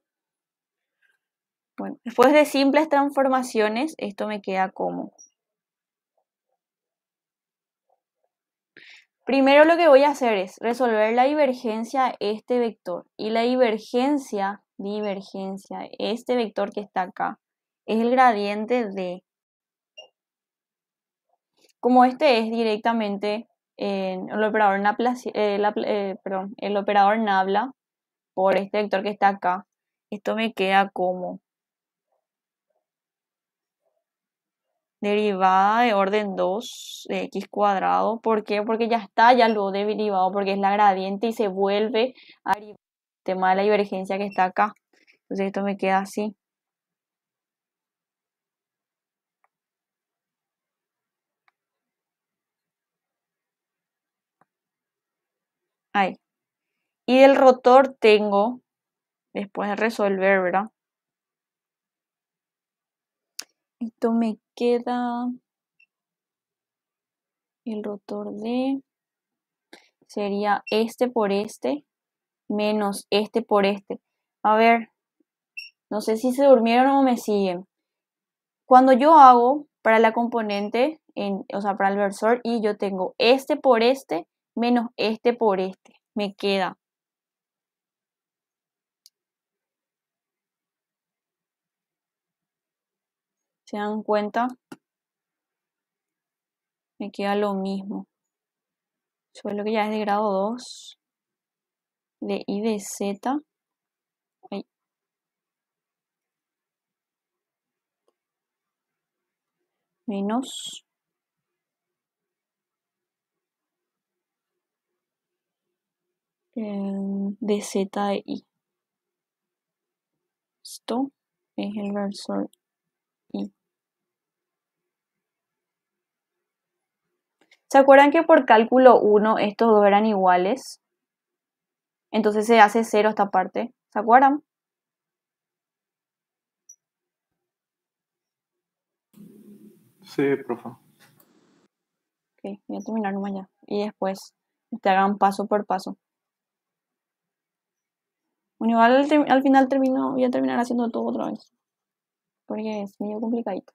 Bueno, después de simples transformaciones, esto me queda como. Primero lo que voy a hacer es resolver la divergencia de este vector. Y la divergencia, este vector que está acá, es el gradiente de. Como este es directamente el operador el operador nabla por este vector que está acá, esto me queda como derivada de orden 2 de x cuadrado. ¿Por qué? Porque ya está ya lo derivado, porque es la gradiente y se vuelve a derivar el tema de la divergencia que está acá. Entonces esto me queda así. Ahí. Y del rotor tengo, después de resolver, ¿verdad? Esto me queda el rotor de, sería este por este, menos este por este. A ver, no sé si se durmieron o me siguen. Cuando yo hago para la componente, o sea, para el versor, y yo tengo este por este, menos este por este. Me queda. ¿Se dan cuenta? Me queda lo mismo. Solo que ya es de grado 2 de y de z. Ahí. Menos de z de i. Esto es el versor i. ¿Se acuerdan que por cálculo 1 estos dos eran iguales? Entonces se hace 0 esta parte. ¿Se acuerdan? Sí, profe. Ok, voy a terminar nomás ya. Y después te hagan paso por paso. Bueno, igual al final voy a terminar haciendo todo otra vez. Porque es medio complicadito.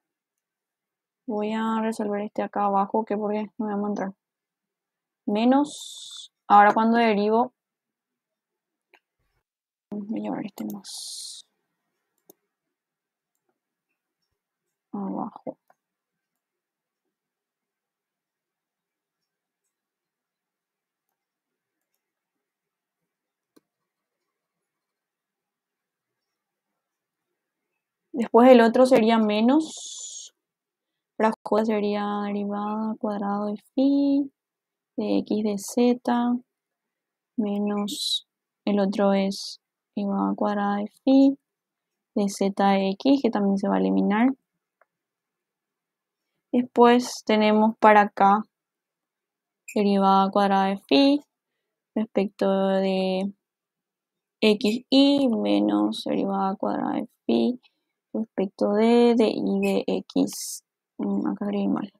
Voy a resolver este acá abajo, que porque no voy a encontrar. Menos. Ahora cuando derivo. Voy a llevar este más abajo. Después el otro sería menos. Para J sería derivada cuadrado de phi de x de z menos el otro es derivada cuadrada de phi de z de x, que también se va a eliminar. Después tenemos para acá derivada cuadrada de phi respecto de xy menos derivada cuadrada de phi respecto de y de x. Acá escribí mal.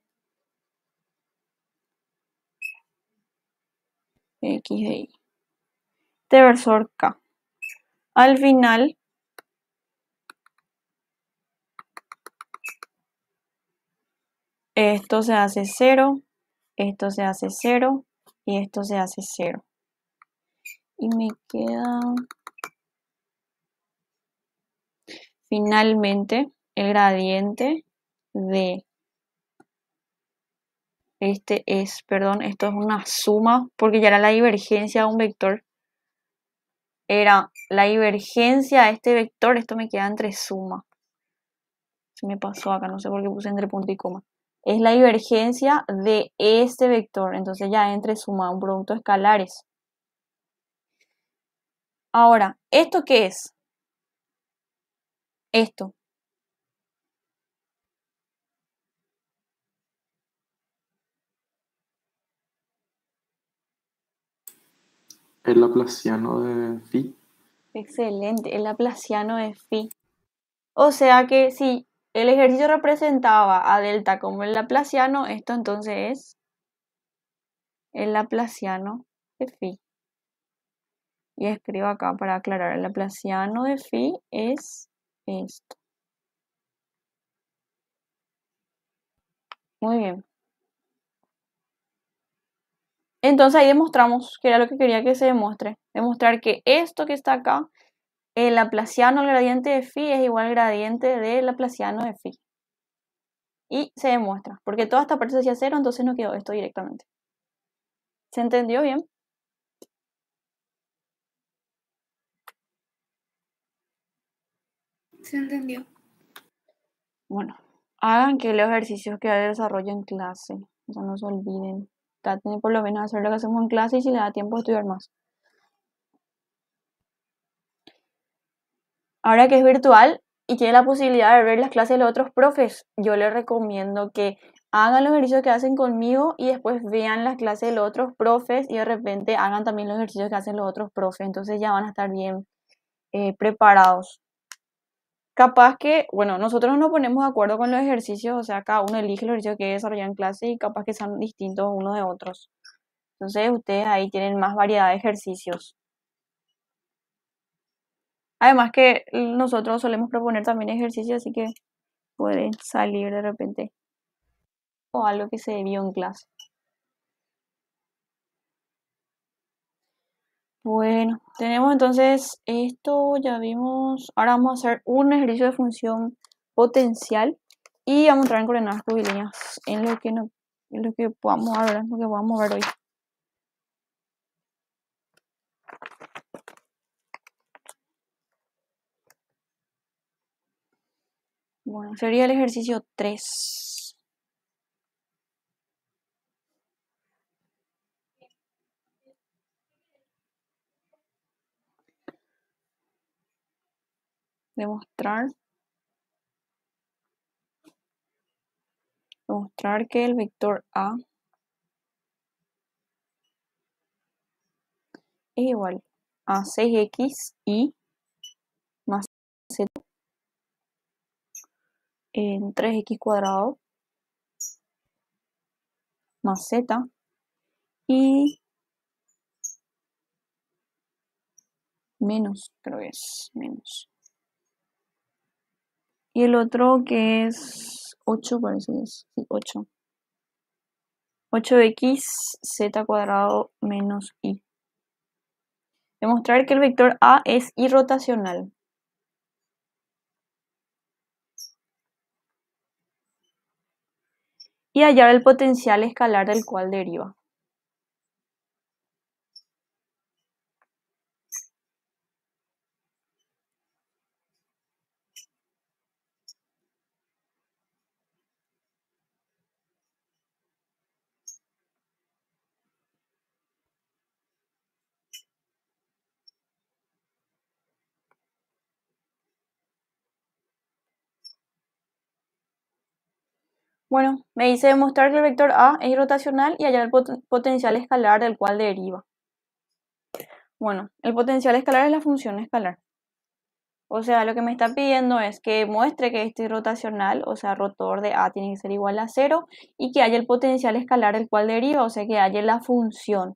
X de y. Este versor K. Al final, esto se hace 0, esto se hace 0 y esto se hace 0. Y me queda finalmente el gradiente de este es, perdón, esto es una suma porque ya era la divergencia de un vector. Era la divergencia de este vector, esto me queda entre suma. Se me pasó acá, no sé por qué puse entre punto y coma. Es la divergencia de este vector, entonces ya entre suma un producto de escalares. Ahora, ¿esto qué es? Esto. El laplaciano de phi. Excelente, el laplaciano de phi. O sea que si el ejercicio representaba a delta como el laplaciano, esto entonces es el laplaciano de phi. Y escribo acá para aclarar, el laplaciano de phi es esto. Muy bien. Entonces ahí demostramos que era lo que quería que se demuestre. Demostrar que esto que está acá, el laplaciano, el gradiente de phi, es igual al gradiente del laplaciano de phi. Y se demuestra, porque toda esta parte se hacía 0, entonces no quedó esto directamente. ¿Se entendió bien? Se entendió. Bueno, hagan que los ejercicios que desarrollo en clase, o sea, no se olviden. Traten de por lo menos hacer lo que hacemos en clase y si les da tiempo estudiar más. Ahora que es virtual y tiene la posibilidad de ver las clases de los otros profes, yo les recomiendo que hagan los ejercicios que hacen conmigo y después vean las clases de los otros profes y de repente hagan también los ejercicios que hacen los otros profes. Entonces ya van a estar bien preparados. Capaz que, bueno, nosotros no nos ponemos de acuerdo con los ejercicios, o sea, cada uno elige los ejercicios que desarrollar en clase y capaz que sean distintos unos de otros. Entonces ustedes ahí tienen más variedad de ejercicios. Además que nosotros solemos proponer también ejercicios, así que pueden salir de repente o algo que se vio en clase. Bueno, tenemos entonces esto, ya vimos. Ahora vamos a hacer un ejercicio de función potencial y vamos a entrar en coordenadas curvilíneas en lo que no, en lo que podamos ver, en lo que podamos ver hoy. Bueno, sería el ejercicio 3. Demostrar que el vector A es igual a 6xy más z en 3x cuadrado más z y menos, creo que es menos. Y el otro que es 8, parece que es, sí, 8. 8x z cuadrado menos y. Demostrar que el vector A es irrotacional. Y hallar el potencial escalar del cual deriva. Bueno, me dice demostrar que el vector A es irrotacional y hallar el potencial escalar del cual deriva. Bueno, el potencial escalar es la función escalar. O sea, lo que me está pidiendo es que muestre que este irrotacional, o sea, rotor de A tiene que ser igual a 0 y que haya el potencial escalar del cual deriva, o sea, que haya la función.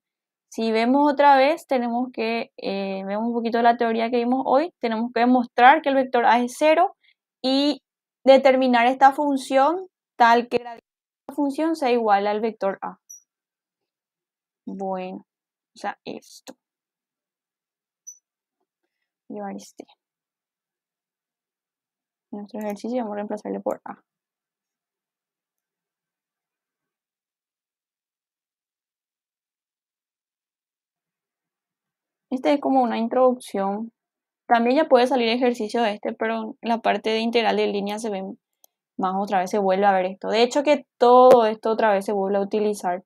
Si vemos otra vez, tenemos que, vemos un poquito de la teoría que vimos hoy, tenemos que demostrar que el vector A es 0 y determinar esta función tal que la función sea igual al vector A. Bueno, o sea, esto. Llevar este. Nuestro ejercicio vamos a reemplazarle por A. Este es como una introducción. También ya puede salir ejercicio de este, pero en la parte de integral de línea se ve más otra vez, se vuelve a ver esto. De hecho que todo esto otra vez se vuelve a utilizar.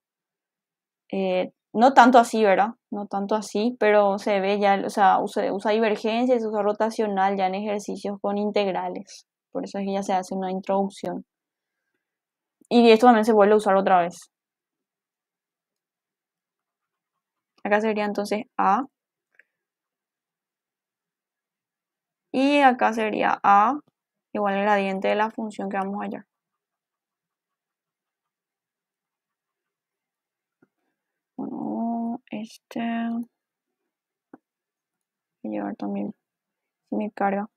No tanto así, ¿verdad? No tanto así, pero se ve ya, o sea, usa divergencia y se usa rotacional ya en ejercicios con integrales. Por eso es que ya se hace una introducción. Y esto también se vuelve a usar otra vez. Acá sería entonces A. Y acá sería A igual al gradiente de la función que vamos a hallar. Bueno, voy a llevar también mi carga.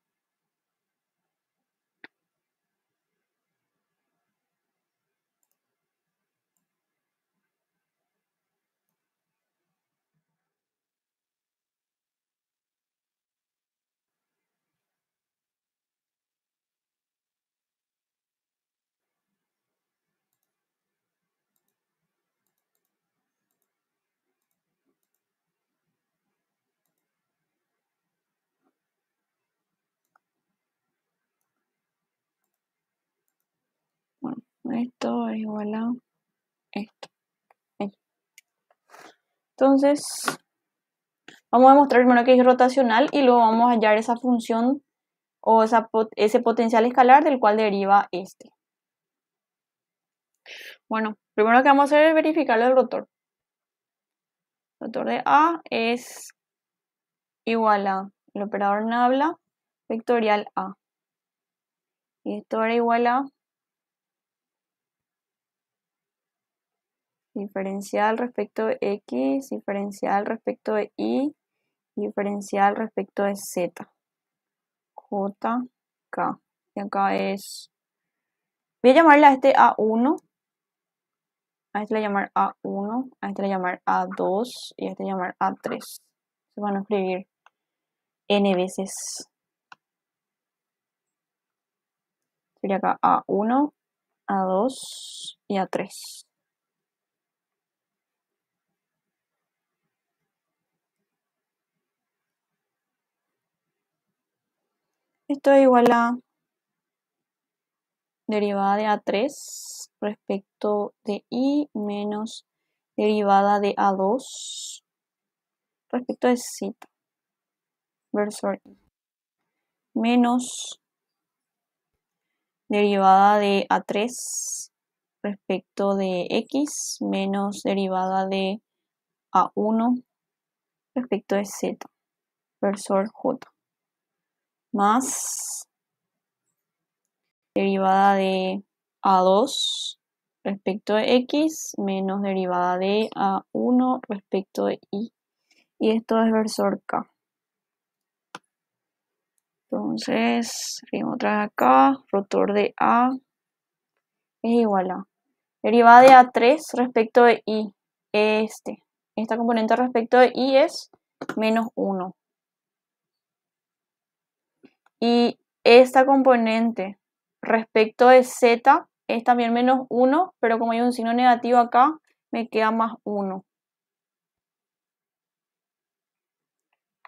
Bueno, esto es igual a esto. Entonces, vamos a demostrar primero que es rotacional y luego vamos a hallar esa función o ese potencial escalar del cual deriva este. Bueno, primero que vamos a hacer es verificar el rotor. El rotor de A es igual a el operador nabla vectorial A. Y esto era igual a diferencial respecto de X, diferencial respecto de Y, diferencial respecto de Z. J, K. Y acá es... Voy a llamarle a este A1. A este le voy a llamar A1, a este le voy a llamar A2 y a este le voy a llamar A3. Se van a escribir N veces. Sería acá A1, A2 y A3. Esto es igual a derivada de A3 respecto de Y menos derivada de A2 respecto de Z versor Y menos derivada de A3 respecto de X menos derivada de A1 respecto de z, versor j, más derivada de a2 respecto de x menos derivada de a1 respecto de y. Y esto es versor k. Entonces, escribimos otra vez acá, rotor de a es igual a derivada de a3 respecto de y. Esta componente respecto de y es menos 1. Y esta componente respecto de z es también menos 1, pero como hay un signo negativo acá, me queda más 1.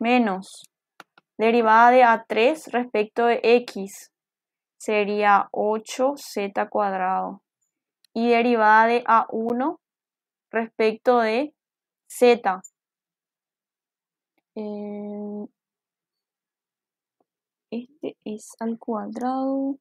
Menos derivada de a3 respecto de x sería 8z cuadrado. Y derivada de a1 respecto de z. Este es al cuadrado.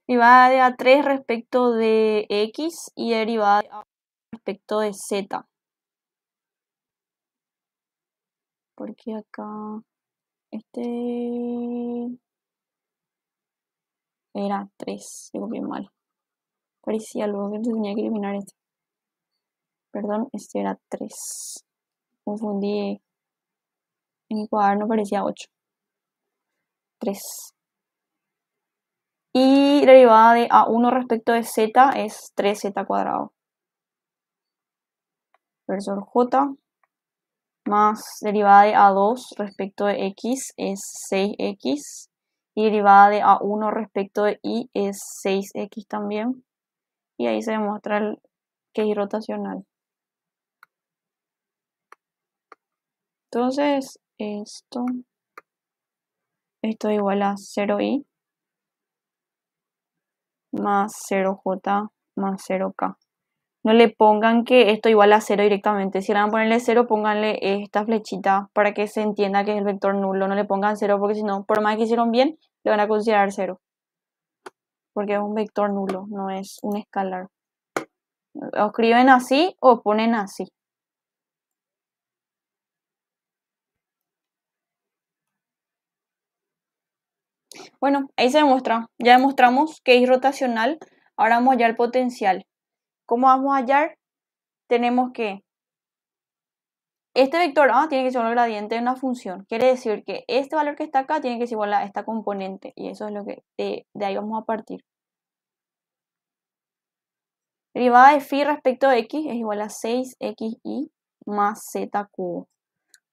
Derivada de a3 respecto de x y derivada de a1 respecto de z. Porque acá este era 3, digo bien mal. Parecía algo que tenía que eliminar este. Perdón, este era 3. Confundí. En mi cuaderno parecía 8. 3. Y derivada de a1 respecto de z es 3z cuadrado. Versor j más derivada de a2 respecto de x es 6x. Y derivada de a1 respecto de y es 6x también. Y ahí se demuestra que es irrotacional. Entonces, esto es igual a 0i más 0j más 0k. No le pongan que esto igual a 0 directamente. Si van a ponerle 0, pónganle esta flechita para que se entienda que es el vector nulo. No le pongan 0 porque si no, por más que hicieron bien, le van a considerar 0. Porque es un vector nulo, no es un escalar. O escriben así o ponen así. Bueno, ahí se demuestra. Ya demostramos que es rotacional. Ahora vamos a hallar el potencial. ¿Cómo vamos a hallar? Tenemos que este vector A tiene que ser igual al gradiente de una función. Quiere decir que este valor que está acá tiene que ser igual a esta componente. Y eso es lo que de ahí vamos a partir. Derivada de phi respecto de x es igual a 6xy más z cubo.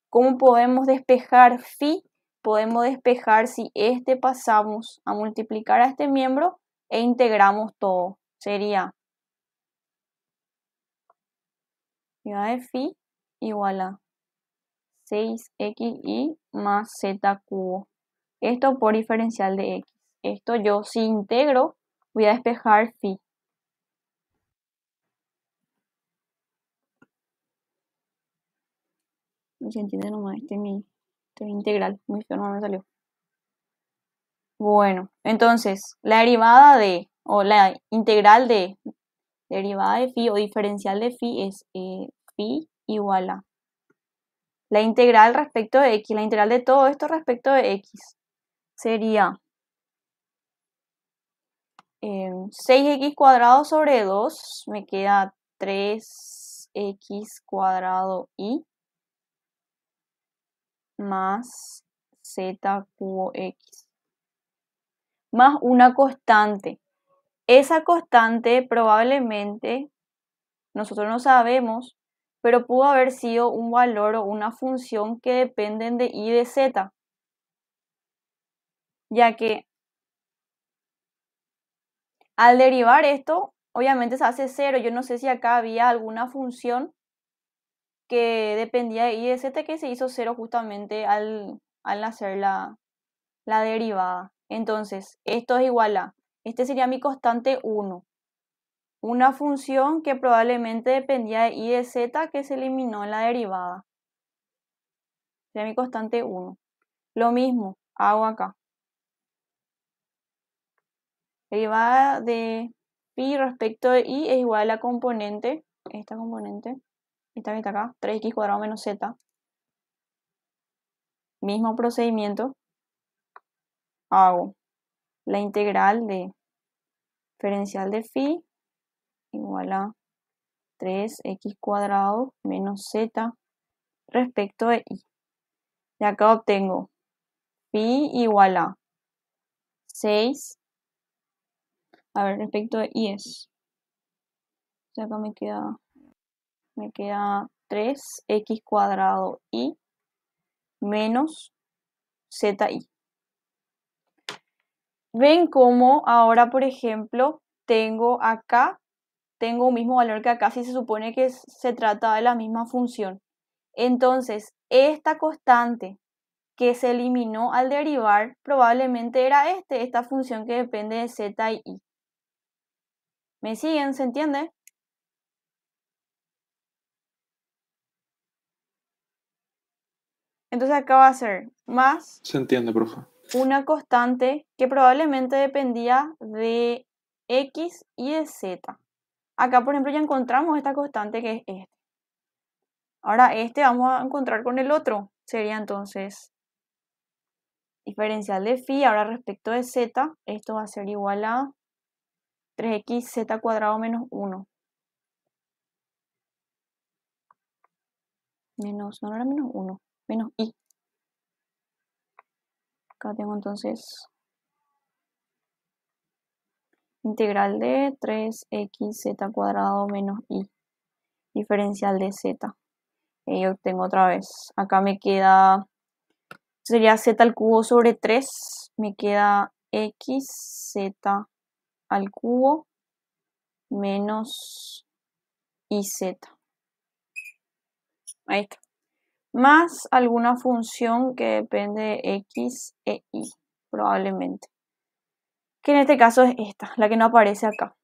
¿Cómo podemos despejar phi? Podemos despejar si este pasamos a multiplicar a este miembro e integramos todo. Sería derivada de phi igual a 6xy más z cubo. Esto por diferencial de x. Esto yo si integro voy a despejar phi. No se entiende nomás, este es mi integral. Muy feo, no me salió. Bueno, entonces la derivada de, o la integral de derivada de phi o diferencial de phi es phi igual a la integral respecto de x. La integral de todo esto respecto de x sería 6x cuadrado sobre 2, me queda 3x cuadrado y más z cubo x, más una constante. Esa constante probablemente, nosotros no sabemos, pero pudo haber sido un valor o una función que dependen de y de z, ya que al derivar esto, obviamente se hace 0. Yo no sé si acá había alguna función que dependía de y de z que se hizo 0 justamente al hacer la derivada. Entonces, esto es igual a, este sería mi constante 1. Una función que probablemente dependía de y de z que se eliminó en la derivada. Sería mi constante 1. Lo mismo, hago acá. Derivada de phi respecto de y es igual a la componente, esta que está acá, 3x cuadrado menos z. Mismo procedimiento, hago la integral de diferencial de phi igual a 3x cuadrado menos z respecto de y. De acá obtengo phi igual a 6. A ver, respecto de y es. De acá me queda 3x cuadrado y menos zi. Ven cómo ahora, por ejemplo, tengo un mismo valor que acá si se supone que se trata de la misma función. Entonces, esta constante que se eliminó al derivar probablemente era esta función que depende de z y y. ¿Me siguen? ¿Se entiende? Entonces acá va a ser más Se entiende, profe. una constante que probablemente dependía de x y de z. Acá, por ejemplo, ya encontramos esta constante que es este. Ahora vamos a encontrar con el otro. Sería entonces diferencial de phi. Ahora respecto de z, esto va a ser igual a 3x cuadrado menos 1. No era menos 1, menos y. Acá tengo entonces integral de 3x cuadrado menos y. Diferencial de z. Y obtengo otra vez. Acá me queda, sería z al cubo sobre 3. Me queda xz al cubo menos iz. Ahí está. Más alguna función que depende de x e y, probablemente. Que en este caso es esta, la que no aparece acá.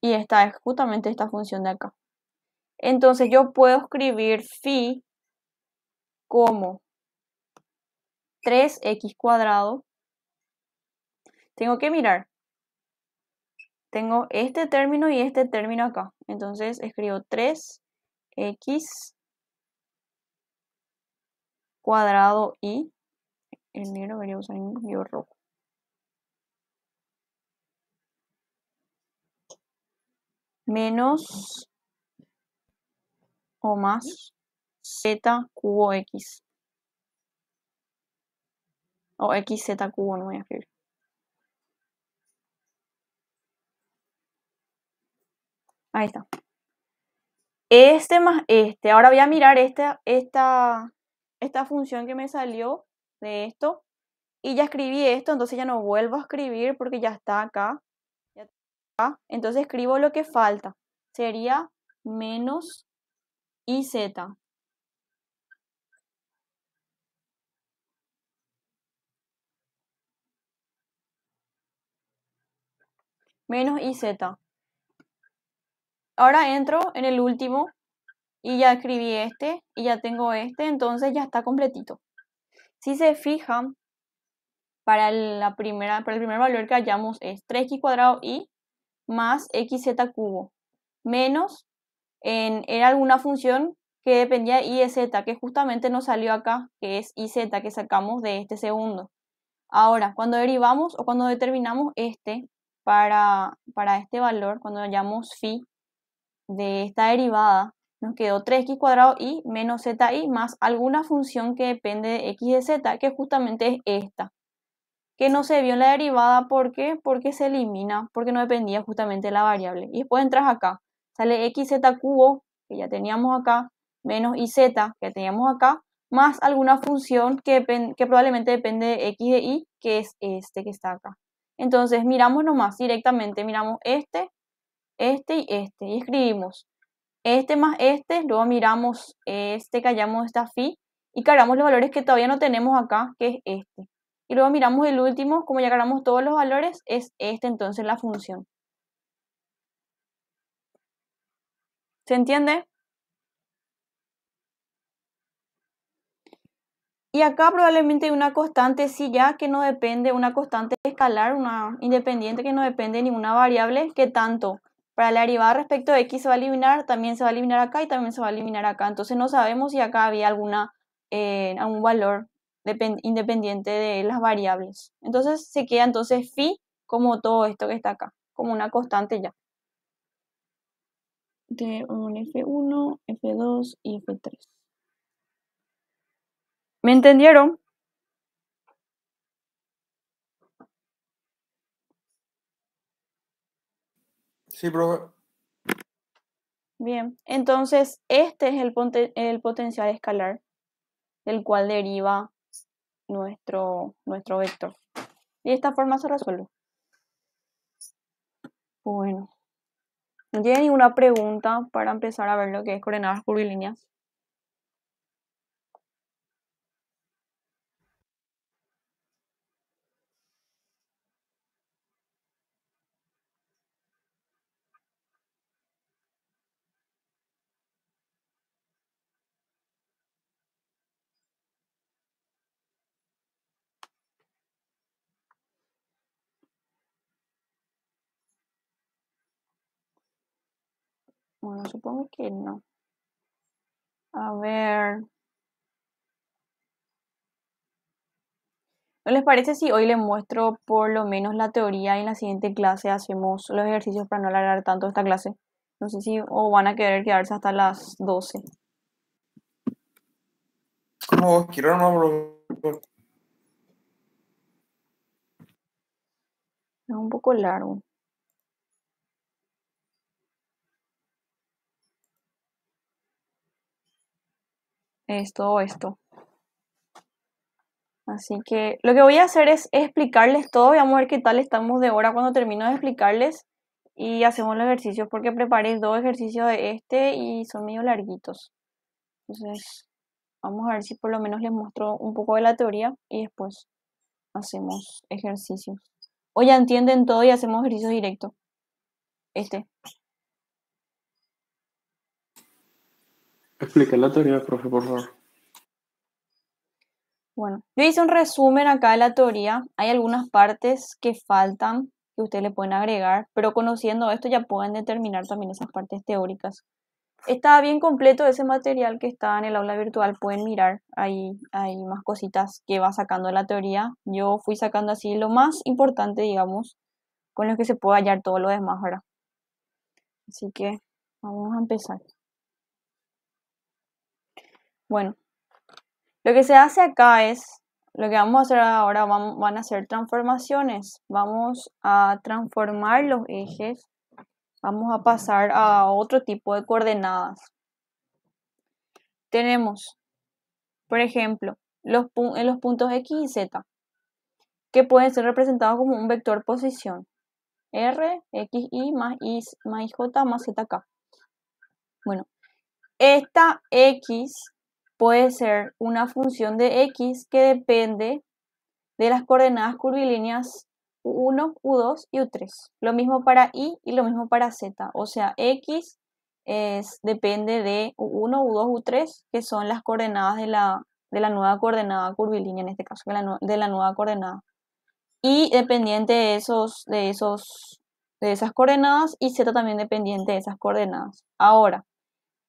Y esta es justamente esta función de acá. Entonces yo puedo escribir phi como 3x cuadrado. Tengo que mirar. Tengo este término y este término acá. Entonces escribo 3x cuadrado y el negro debería usar un guión rojo. Menos o más z cubo x. O xz cubo, no voy a escribir. Ahí está. Este más este. Ahora voy a mirar esta función que me salió de esto. Y ya escribí esto, entonces ya no vuelvo a escribir porque ya está acá. Entonces escribo lo que falta. Sería menos iz. Menos iz. Ahora entro en el último y ya escribí este y ya tengo este, entonces ya está completito. Si se fijan, para el primer valor que hallamos es 3x cuadrado y más xz cubo. Menos era alguna función que dependía de y de z, que justamente nos salió acá, que es iz que sacamos de este segundo. Ahora, cuando derivamos o cuando determinamos para este valor, cuando hallamos phi de esta derivada, nos quedó 3x cuadrado y menos zi más alguna función que depende de x de z, que justamente es esta, que no se vio en la derivada. ¿Por qué? Porque se elimina, porque no dependía justamente de la variable. Y después entras acá, sale xz cubo, que ya teníamos acá, menos iz, que teníamos acá, más alguna función que probablemente depende de x de y, que es este que está acá. Entonces miramos nomás directamente, miramos este y escribimos este más luego miramos que hallamos esta phi y cargamos los valores que todavía no tenemos acá, que es este. Y luego miramos el último, como ya cargamos todos los valores, es entonces la función. ¿Se entiende? Y acá probablemente hay una constante sí ya que no depende, una constante escalar, una independiente que no depende de ninguna variable, que tanto para la derivada respecto de x se va a eliminar, también se va a eliminar acá y también se va a eliminar acá. Entonces no sabemos si acá había algún valor independiente de las variables. Entonces se queda entonces phi como todo esto que está acá, como una constante ya. De un F1, F2 y F3. ¿Me entendieron? Sí, profe. Bien, entonces este es el potencial escalar del cual deriva nuestro vector. Y de esta forma se resuelve. Bueno, ¿no tiene ninguna pregunta para empezar a ver lo que es coordenadas curvilíneas? Bueno, supongo que no. A ver. ¿No les parece si hoy les muestro por lo menos la teoría y en la siguiente clase hacemos los ejercicios para no alargar tanto esta clase? No sé si o van a querer quedarse hasta las 12. Como vos quieras, no, profe. Es un poco largo. Es todo esto. Así que lo que voy a hacer es explicarles todo y vamos a ver qué tal estamos de hora cuando termino de explicarles y hacemos los ejercicios porque preparé 2 ejercicios de este y son medio larguitos. Entonces vamos a ver si por lo menos les muestro un poco de la teoría y después hacemos ejercicios. O ya entienden todo y hacemos ejercicios directos. Explica la teoría, profe, por favor. Bueno, yo hice un resumen acá de la teoría. Hay algunas partes que faltan, que ustedes le pueden agregar, pero conociendo esto ya pueden determinar también esas partes teóricas. Está bien completo ese material que está en el aula virtual, pueden mirar, hay más cositas que va sacando de la teoría. Yo fui sacando así lo más importante, digamos, con lo que se puede hallar todo lo demás, ¿verdad? Así que vamos a empezar. Bueno, lo que se hace acá es, lo que vamos a hacer ahora van a ser transformaciones. Vamos a transformar los ejes, vamos a pasar a otro tipo de coordenadas. Tenemos, por ejemplo, los puntos X y Z, que pueden ser representados como un vector posición. R, X, Y más J más ZK. Bueno, esta X puede ser una función de X que depende de las coordenadas curvilíneas U1, U2 y U3. Lo mismo para Y y lo mismo para Z. O sea, X depende de U1, U2, U3, que son las coordenadas de la nueva coordenada curvilínea, en este caso, de la nueva coordenada. Y dependiente de esas coordenadas, y Z también dependiente de esas coordenadas. Ahora,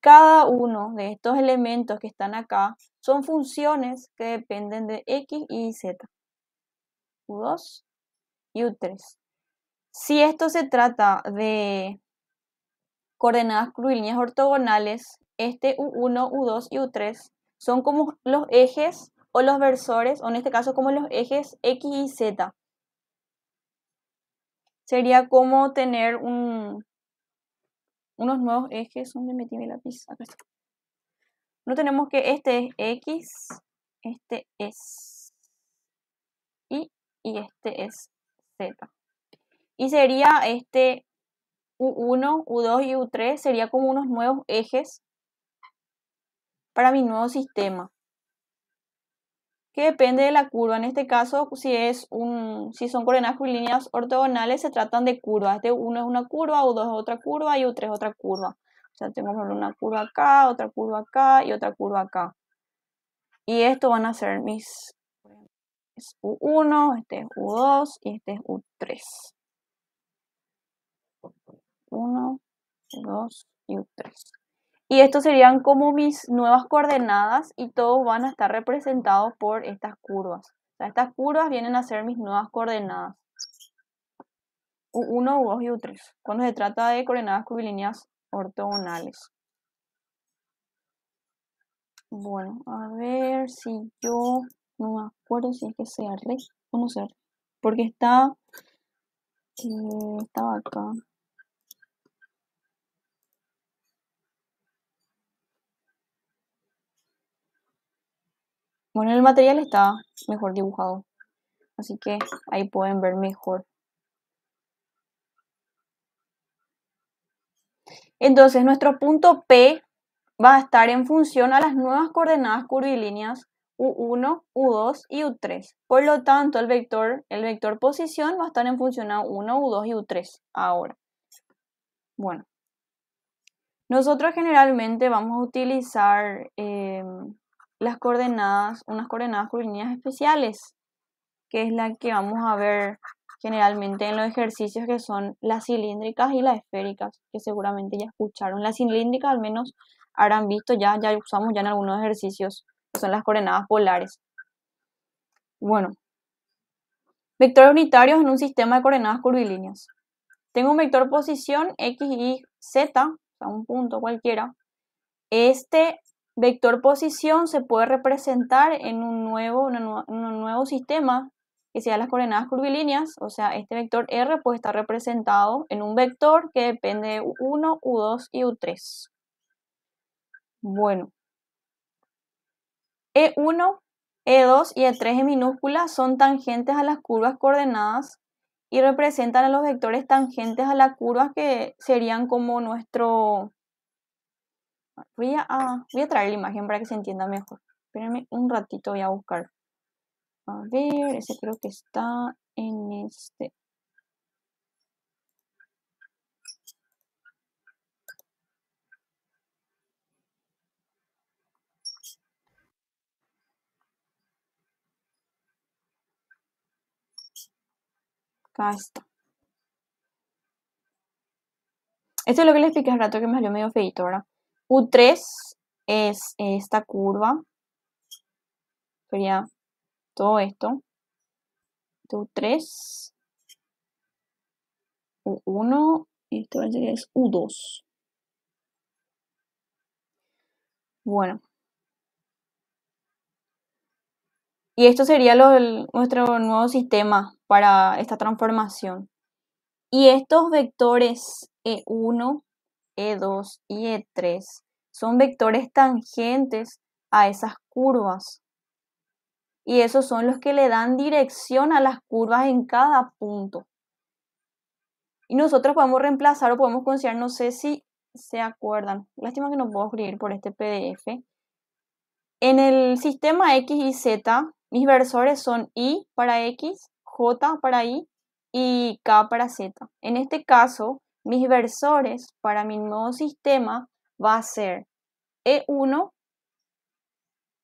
cada uno de estos elementos que están acá son funciones que dependen de X y Z. U2 y U3. Si esto se trata de coordenadas curvilíneas ortogonales, este U1, U2 y U3 son como los ejes o los versores, o en este caso como los ejes X y Z. Sería como tener unos nuevos ejes. ¿Dónde metí mi lápiz? Acá está. No tenemos que este es X, este es Y y este es Z. Y sería este U1, U2 y U3 sería como unos nuevos ejes para mi nuevo sistema, que depende de la curva. En este caso, si son coordenadas curvilíneas ortogonales, se tratan de curvas. Este U1 es una curva, U2 es otra curva y U3 es otra curva. O sea, tengo una curva acá y otra curva acá. Y esto van a ser mis es U1, este es U2 y este es U3. 1, U2 y U3. Y estos serían como mis nuevas coordenadas y todos van a estar representados por estas curvas. O sea, estas curvas vienen a ser mis nuevas coordenadas. U1, U2 y U3. Cuando se trata de coordenadas curvilíneas ortogonales. Bueno, a ver si yo no me acuerdo si es que sea re o no sea re. Porque estaba acá. Bueno, el material está mejor dibujado. Así que ahí pueden ver mejor. Entonces, nuestro punto P va a estar en función a las nuevas coordenadas curvilíneas U1, U2 y U3. Por lo tanto, el vector posición va a estar en función a U1, U2 y U3 ahora. Bueno, nosotros generalmente vamos a utilizar unas coordenadas curvilíneas especiales, que es la que vamos a ver generalmente en los ejercicios, que son las cilíndricas y las esféricas, que seguramente ya escucharon. Las cilíndricas al menos habrán visto ya usamos ya en algunos ejercicios, que son las coordenadas polares. Bueno, vectores unitarios en un sistema de coordenadas curvilíneas. Tengo un vector posición X, Y, Z, o sea, un punto cualquiera. Este vector posición se puede representar en un nuevo sistema que sea las coordenadas curvilíneas, o sea, este vector R puede estar representado en un vector que depende de U1, U2 y U3. Bueno, E1, E2 y E3 en minúsculas son tangentes a las curvas coordenadas y representan a los vectores tangentes a las curvas, que serían como nuestro... Voy a traer la imagen para que se entienda mejor. Espérenme un ratito, voy a buscar. A ver, ese creo que está en este. Acá está. Esto es lo que les expliqué hace rato, que me salió medio feito, ¿verdad? U3 es esta curva. Sería todo esto. U3. U1. Y esto es U2. Bueno. Y esto sería nuestro nuevo sistema para esta transformación. Y estos vectores E1, E2 y E3 son vectores tangentes a esas curvas. Y esos son los que le dan dirección a las curvas en cada punto. Y nosotros podemos reemplazar o podemos considerar, no sé si se acuerdan, lástima que no puedo escribir por este PDF. En el sistema X y Z, mis versores son Y para X, J para Y y K para Z. En este caso, mis versores para mi nuevo sistema va a ser E1,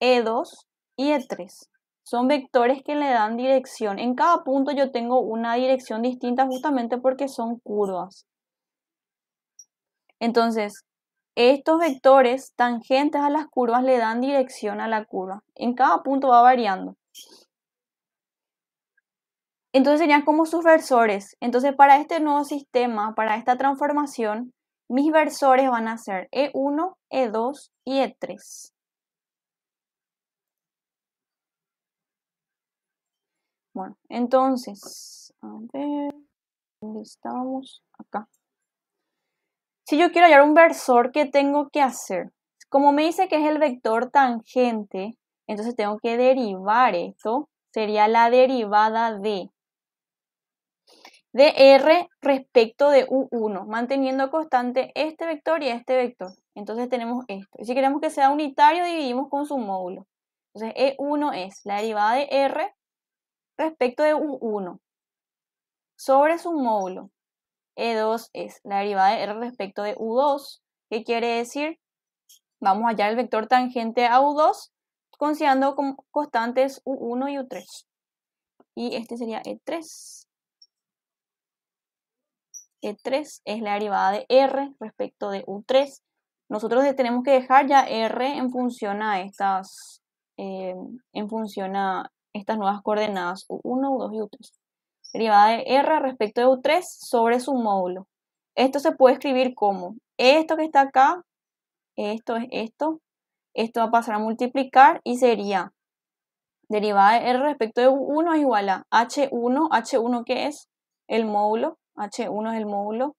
E2 y E3. Son vectores que le dan dirección. En cada punto yo tengo una dirección distinta justamente porque son curvas. Entonces, estos vectores tangentes a las curvas le dan dirección a la curva. En cada punto va variando. Entonces serían como sus versores. Entonces, para este nuevo sistema, para esta transformación, mis versores van a ser E1, E2 y E3. Bueno, entonces, a ver, ¿dónde estamos? Acá. Si yo quiero hallar un versor, ¿qué tengo que hacer? Como me dice que es el vector tangente, entonces tengo que derivar esto. Sería la derivada de R respecto de U1, manteniendo constante este vector y este vector. Entonces tenemos esto. Y si queremos que sea unitario, dividimos con su módulo. Entonces E1 es la derivada de R respecto de U1 sobre su módulo. E2 es la derivada de R respecto de U2. ¿Qué quiere decir? Vamos a hallar el vector tangente a U2 considerando como constantes U1 y U3. Y este sería E3. E3 es la derivada de R respecto de U3. Nosotros tenemos que dejar ya R en función a estas, estas nuevas coordenadas U1, U2 y U3. Derivada de R respecto de U3 sobre su módulo. Esto se puede escribir como esto que está acá, esto es esto va a pasar a multiplicar y sería derivada de R respecto de U1 es igual a H1 ¿qué es? El módulo, H1 es el módulo,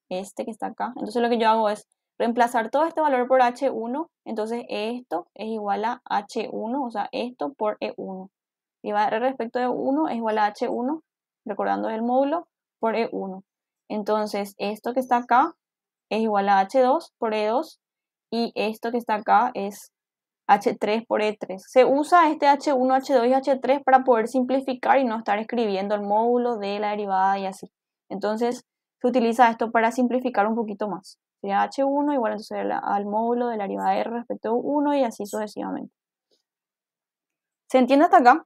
este que está acá. Entonces lo que yo hago es reemplazar todo este valor por H1, entonces esto es igual a H1, o sea, esto por E1. Derivada de R respecto de U1 es igual a H1, recordando el módulo, por E1. Entonces esto que está acá es igual a H2 por E2 y esto que está acá es H3 por E3. Se usa este H1, H2 y H3 para poder simplificar y no estar escribiendo el módulo de la derivada y así. Entonces se utiliza esto para simplificar un poquito más. Sería H1 igual entonces al módulo de la derivada R respecto a 1 y así sucesivamente. ¿Se entiende hasta acá?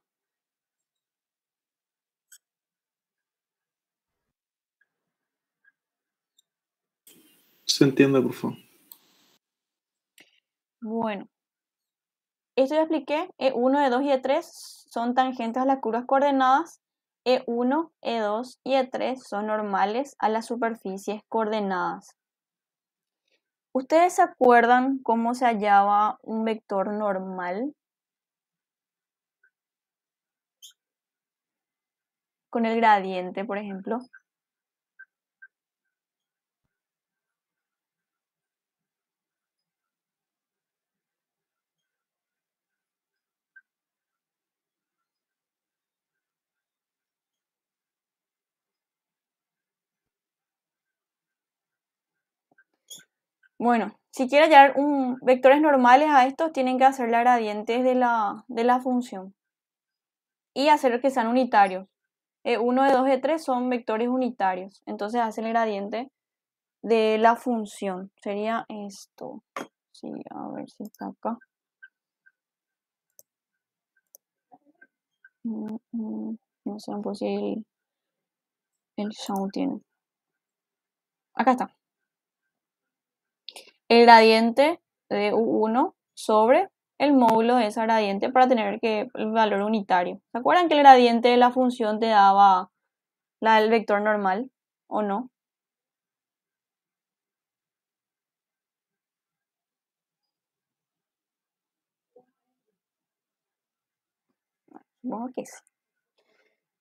Se entiende, por favor. Bueno, esto ya expliqué. E1, E2 y E3 son tangentes a las curvas coordenadas. E1, E2 y E3 son normales a las superficies coordenadas. ¿Ustedes se acuerdan cómo se hallaba un vector normal? Con el gradiente, por ejemplo. Bueno, si quieren hallar vectores normales a estos, tienen que hacer la gradiente de la función y hacer que sean unitarios. E1, E2, E3 son vectores unitarios, entonces hacen el gradiente de la función. Sería esto. Sí, a ver si está acá. No sé por si el show tiene. Acá está. El gradiente de U1 sobre el módulo de esa gradiente para tener el valor unitario. ¿Se acuerdan que el gradiente de la función te daba el vector normal o no? Supongo que sí.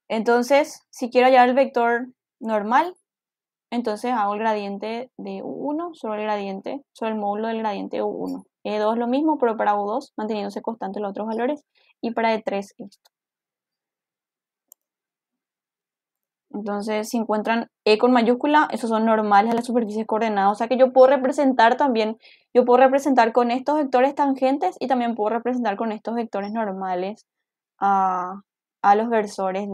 Entonces, si quiero hallar el vector normal, entonces hago el gradiente de U1 sobre el módulo del gradiente de U1. E2 lo mismo, pero para U2 manteniéndose constantes los otros valores y para E3 esto. Entonces, si encuentran E con mayúscula, esos son normales a las superficies coordenadas. O sea que yo puedo representar con estos vectores tangentes y también puedo representar con estos vectores normales a, a los versores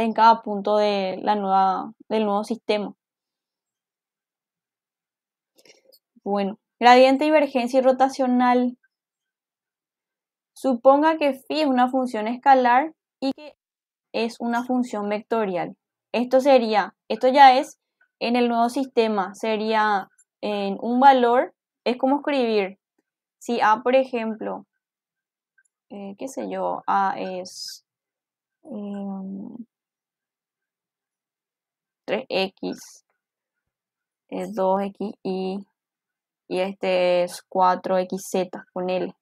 en cada punto del nuevo sistema. Bueno, gradiente, divergencia y rotacional. Suponga que phi es una función escalar y que es una función vectorial. Esto ya es en el nuevo sistema, sería en un valor, es como escribir, si A, por ejemplo, qué sé yo, A es 3x, 2xy y este es 4xz, ponele.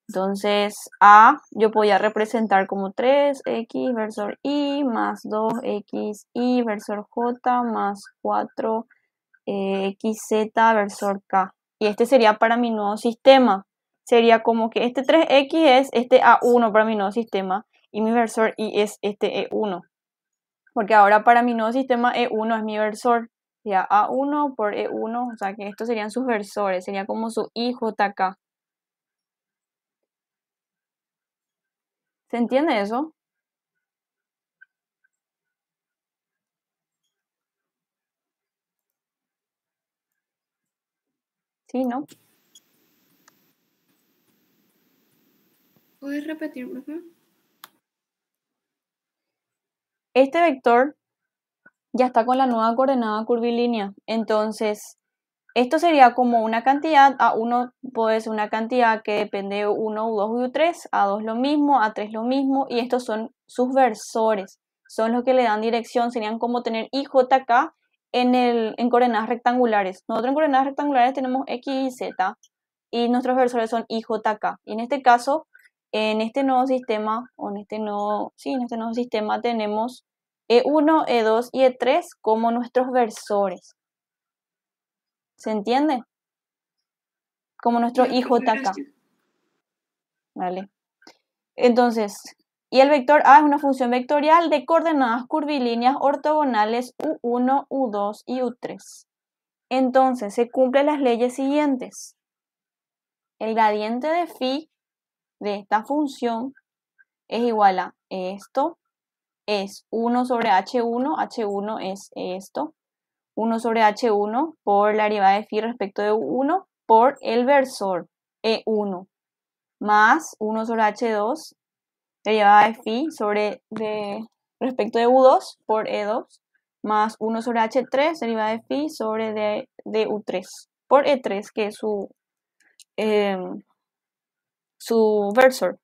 Entonces, A yo podía representar como 3x versor y más 2xy versor j más 4xz versor k. Y este sería para mi nuevo sistema. Sería como que este 3x es este A1 para mi nuevo sistema y mi versor y es este E1. Porque ahora para mi nuevo sistema E1 es mi versor. Sería A1 por E1, o sea que estos serían sus versores, sería como su IJK. ¿Se entiende eso? Sí, ¿no? ¿Puedes repetir, profe? Este vector ya está con la nueva coordenada curvilínea. Entonces, esto sería como una cantidad. A1 puede ser una cantidad que depende de 1, U2 y U3. A2 lo mismo, A3 lo mismo. Y estos son sus versores. Son los que le dan dirección. Serían como tener I, J, K en coordenadas rectangulares. Nosotros en coordenadas rectangulares tenemos X y Z. Y nuestros versores son I, J, K. Y en este caso, en este nuevo sistema, o en este nuevo sistema tenemos E1, E2 y E3 como nuestros versores. ¿Se entiende? Como nuestro Ya, profe, IJK. gracias. ¿Vale? Entonces, y el vector A es una función vectorial de coordenadas curvilíneas ortogonales U1, U2 y U3. Entonces, se cumplen las leyes siguientes. El gradiente de phi de esta función es igual a esto, es 1 sobre H1, H1 es esto, 1 sobre H1 por la derivada de phi respecto de U1 por el versor E1, más 1 sobre H2, derivada de phi respecto de U2 por E2, más 1 sobre H3, derivada de phi sobre de U3 por E3, que es su versor.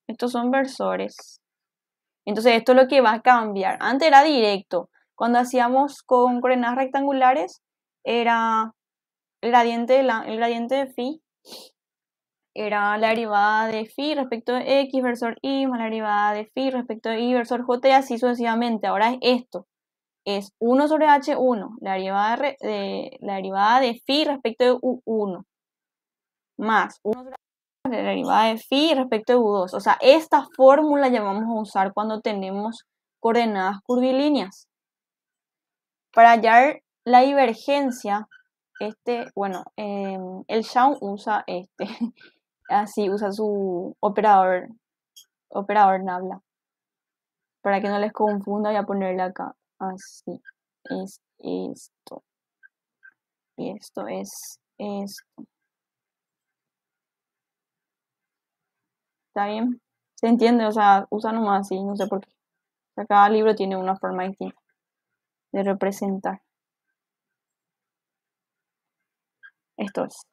Estos son versores. Entonces esto es lo que va a cambiar. Antes era directo. Cuando hacíamos con coordenadas rectangulares, era el gradiente de phi era la derivada de phi respecto de x versor y más la derivada de phi respecto de y versor j y así sucesivamente. Ahora es esto. Es 1 sobre h1, la derivada de phi respecto de u1, más 1 sobre la derivada de phi respecto de u2. O sea, esta fórmula ya vamos a usar cuando tenemos coordenadas curvilíneas. Para hallar la divergencia, el Shaun usa así usa su operador Nabla. Para que no les confunda, voy a ponerle acá así. Es esto. Y esto es esto. ¿Está bien? ¿Se entiende? O sea, usa nomás así, no sé por qué. O sea, cada libro tiene una forma distinta de representar. Esto es.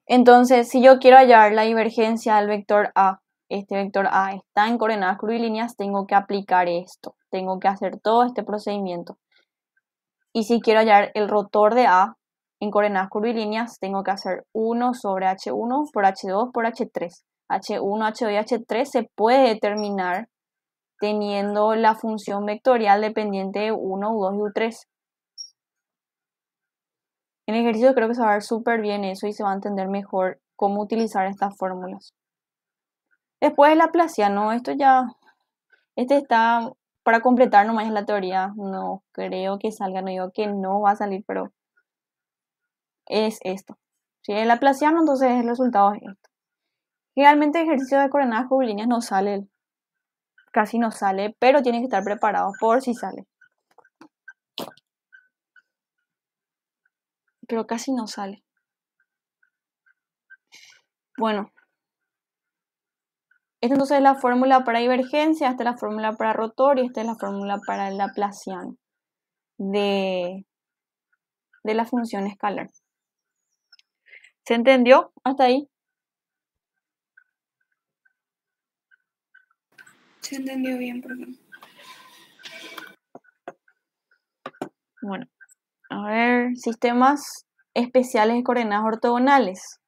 Entonces, si yo quiero hallar la divergencia del vector A, este vector A está en coordenadas curvilíneas, tengo que aplicar esto. Tengo que hacer todo este procedimiento. Y si quiero hallar el rotor de A en coordenadas curvilíneas, tengo que hacer 1 sobre H1 por H2 por H3. H1, H2 y H3 se puede determinar teniendo la función vectorial dependiente de 1, U2 y U3. En el ejercicio creo que se va a ver súper bien eso y se va a entender mejor cómo utilizar estas fórmulas. Después el laplaciano, este está para completar nomás la teoría. No creo que salga, no digo que no va a salir, pero es esto. Si es laplaciano, entonces el resultado es esto. Realmente el ejercicio de coordenadas curvilíneas no sale, casi no sale, pero tiene que estar preparado por si sale. Pero casi no sale. Bueno, esta entonces es la fórmula para divergencia, esta es la fórmula para rotor y esta es la fórmula para el laplaciano de la función escalar. ¿Se entendió hasta ahí? Se entendió bien, profe. Bueno, a ver, sistemas especiales de coordenadas ortogonales.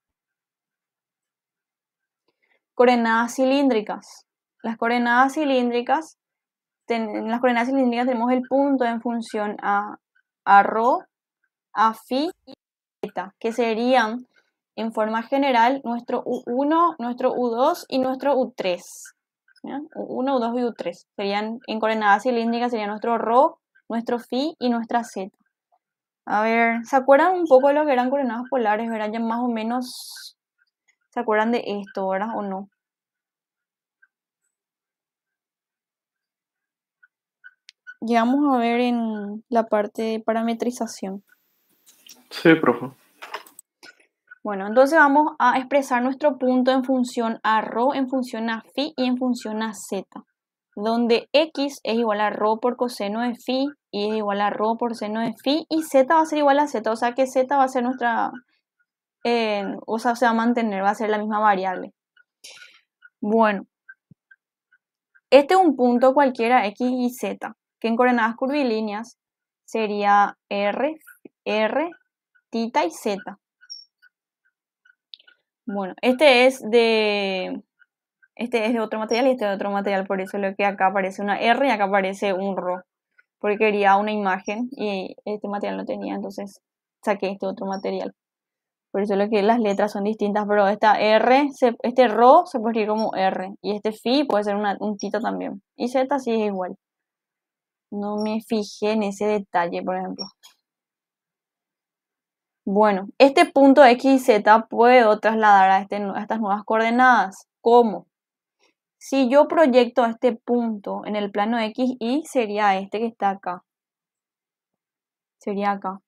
Coordenadas cilíndricas. En las coordenadas cilíndricas tenemos el punto en función a ρ, a phi y θ, que serían en forma general nuestro U1, nuestro U2 y nuestro U3. ¿Ya? U1, U2 y U3. Serían en coordenadas cilíndricas, sería nuestro ρ, nuestro phi y nuestra z. A ver, ¿se acuerdan un poco de lo que eran coordenadas polares, verdad? Ya más o menos se acuerdan de esto, ¿verdad? ¿O no? Llegamos a ver en la parte de parametrización. Sí, profe. Bueno, entonces vamos a expresar nuestro punto en función a ρ, en función a phi y en función a z, donde x es igual a ρ por coseno de phi y es igual a ρ por seno de phi y z va a ser igual a z, o sea que z va a ser nuestra, o sea, se va a mantener, va a ser la misma variable. Bueno, este es un punto cualquiera x y z, que en coordenadas curvilíneas sería r, θ y z. Bueno, este es de otro material y este es de otro material, por eso lo que acá aparece una R y acá aparece un ρ, porque quería una imagen y este material no tenía, entonces saqué este otro material. Por eso lo que las letras son distintas, pero esta R, este ρ se puede escribir como R y este phi puede ser un θ también. Y z sí es igual. No me fijé en ese detalle, por ejemplo. Bueno, este punto x y z puedo trasladar a estas nuevas coordenadas. ¿Cómo? Si yo proyecto este punto en el plano x, y sería este que está acá. Sería acá.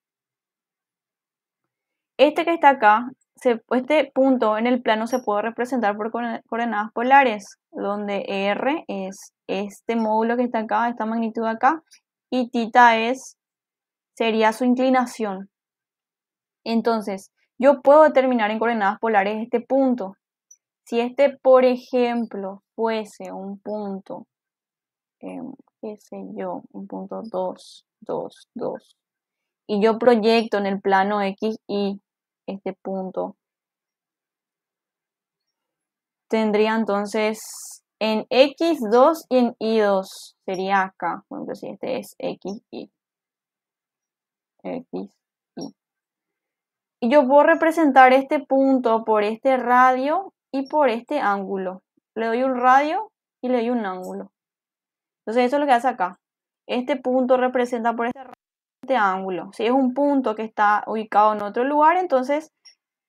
Este que está acá, este punto en el plano se puede representar por coordenadas polares, donde r es este módulo que está acá, esta magnitud acá, y θ sería su inclinación. Entonces, yo puedo determinar en coordenadas polares este punto. Si este, por ejemplo, fuese un punto, qué sé yo, un punto 2, 2, 2, y yo proyecto en el plano x, y este punto, tendría entonces en x2 y en y2, sería acá, por ejemplo, si este es x, y. Y yo puedo representar este punto por este radio y por este ángulo. Le doy un radio y le doy un ángulo. Entonces eso es lo que hace acá. Este punto representa por este ángulo. Si es un punto que está ubicado en otro lugar, entonces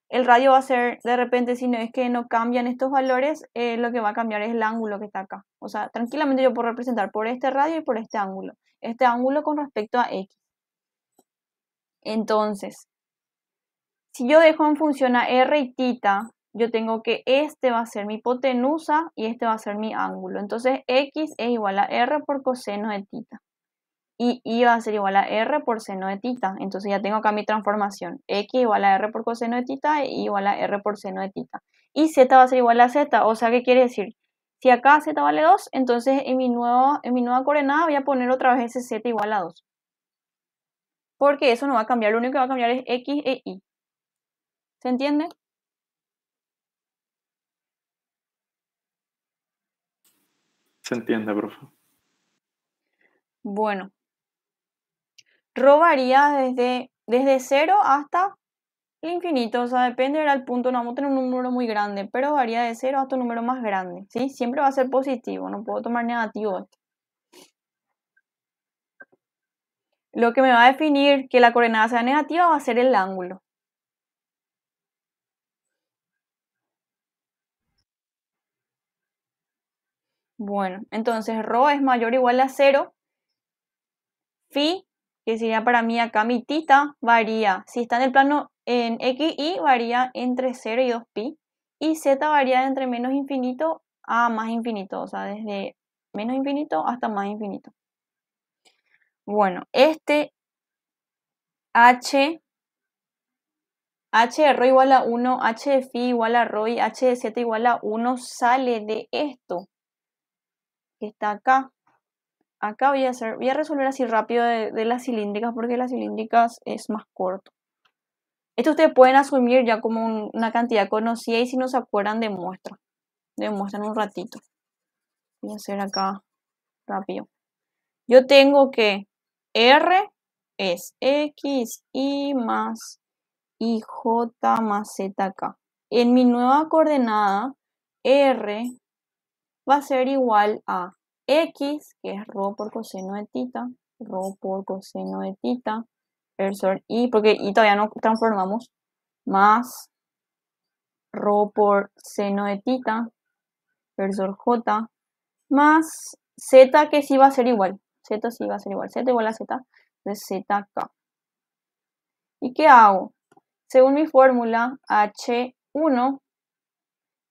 el radio va a ser, de repente, si no es que no cambian estos valores, lo que va a cambiar es el ángulo que está acá. O sea, tranquilamente yo puedo representar por este radio y por este ángulo. Este ángulo con respecto a x. Entonces, si yo dejo en función a r y θ, yo tengo que este va a ser mi hipotenusa y este va a ser mi ángulo. Entonces x es igual a r por coseno de θ. Y y va a ser igual a r por seno de θ. Entonces ya tengo acá mi transformación. X igual a r por coseno de θ y igual a r por seno de θ. Y z va a ser igual a z. O sea, ¿qué quiere decir? Si acá z vale 2, entonces en mi nueva coordenada voy a poner otra vez ese z igual a 2. Porque eso no va a cambiar. Lo único que va a cambiar es x e y. ¿Se entiende? Se entiende, profe. Bueno, ρ varía desde 0 hasta el infinito, o sea, depende del punto, no vamos a tener un número muy grande, pero varía de 0 hasta un número más grande, ¿sí? Siempre va a ser positivo, no puedo tomar negativo esto. Lo que me va a definir que la coordenada sea negativa va a ser el ángulo. Bueno, entonces ρ es mayor o igual a 0, phi, que sería para mí acá mi θ, varía, si está en el plano en x, y varía entre 0 y 2pi, y z varía entre menos infinito a más infinito, o sea, desde menos infinito hasta más infinito. Bueno, este h de ρ igual a 1, h de phi igual a ρ y h de z igual a 1 sale de esto que está acá. Acá voy a resolver así rápido de las cilíndricas, porque las cilíndricas es más corto. Esto ustedes pueden asumir ya como una cantidad conocida, y si no se acuerdan demuestran un ratito. Voy a hacer acá rápido. Yo tengo que R es X, Y más YJ más ZK. En mi nueva coordenada, R va a ser igual a X, que es ρ por coseno de θ, ρ por coseno de θ, versor Y, porque Y todavía no transformamos, más ρ por seno de θ, versor J, más Z, que sí va a ser igual. Z sí va a ser igual. Z igual a Z, de ZK. ¿Y qué hago? Según mi fórmula, H1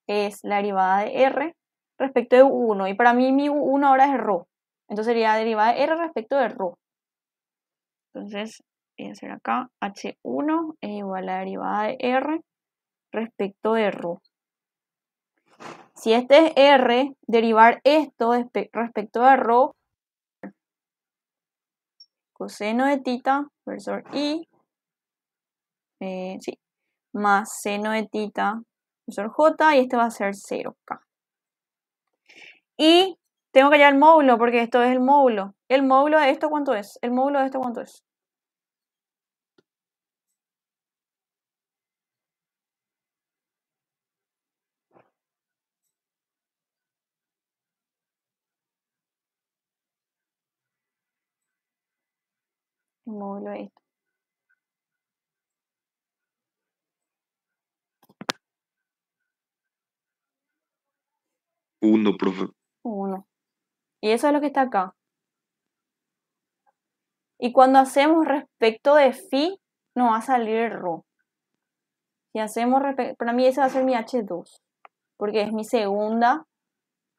es la derivada de R respecto de U1. Y para mí mi U1 ahora es ρ. Entonces sería derivada de R respecto de ρ. Entonces voy a hacer acá H1 es igual a la derivada de R respecto de ρ. Si este es R, derivar esto respecto de ρ, coseno de tita versor I, sí, más seno de tita versor J, y este va a ser 0K. Y tengo que hallar el módulo, porque esto es el módulo. ¿El módulo de esto cuánto es? ¿El módulo de esto cuánto es? El módulo de esto. 1, profe. 1. Y eso es lo que está acá. Y cuando hacemos respecto de phi, nos va a salir ρ. Si hacemos para mí ese va a ser mi H2, porque es mi segunda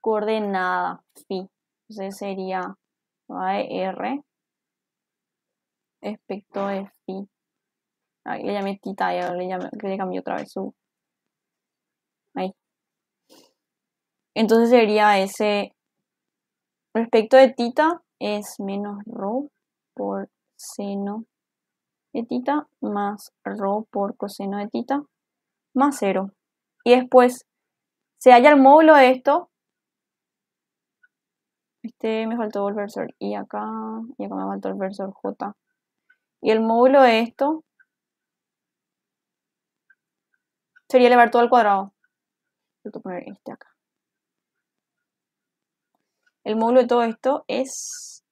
coordenada phi. Entonces sería R respecto de phi. Ahí le llamé tita, ya le cambié otra vez su. Ahí. Entonces sería ese respecto de tita es menos ρ por seno de tita más ρ por coseno de tita más 0. Y después se halla el módulo de esto. Me faltó el versor I acá, y acá me faltó el versor J. Y el módulo de esto sería elevar todo al cuadrado. Voy a poner este acá. El módulo de todo esto es...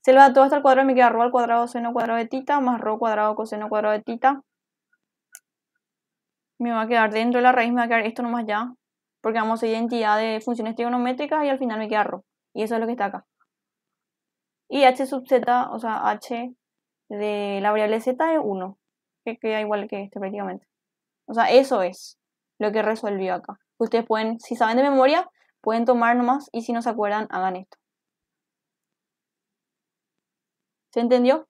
Se eleva todo hasta el cuadrado y me queda ρ al cuadrado seno cuadrado de tita más ρ cuadrado coseno cuadrado de tita. Me va a quedar dentro de la raíz, me va a quedar esto nomás ya. Porque vamos a identidad de funciones trigonométricas y al final me queda ρ. Y eso es lo que está acá. Y h sub z, o sea, h de la variable z es 1. Que queda igual que este prácticamente. O sea, eso es lo que resolvió acá. Ustedes pueden, si saben de memoria, pueden tomar nomás, y si no se acuerdan, hagan esto. ¿Se entendió?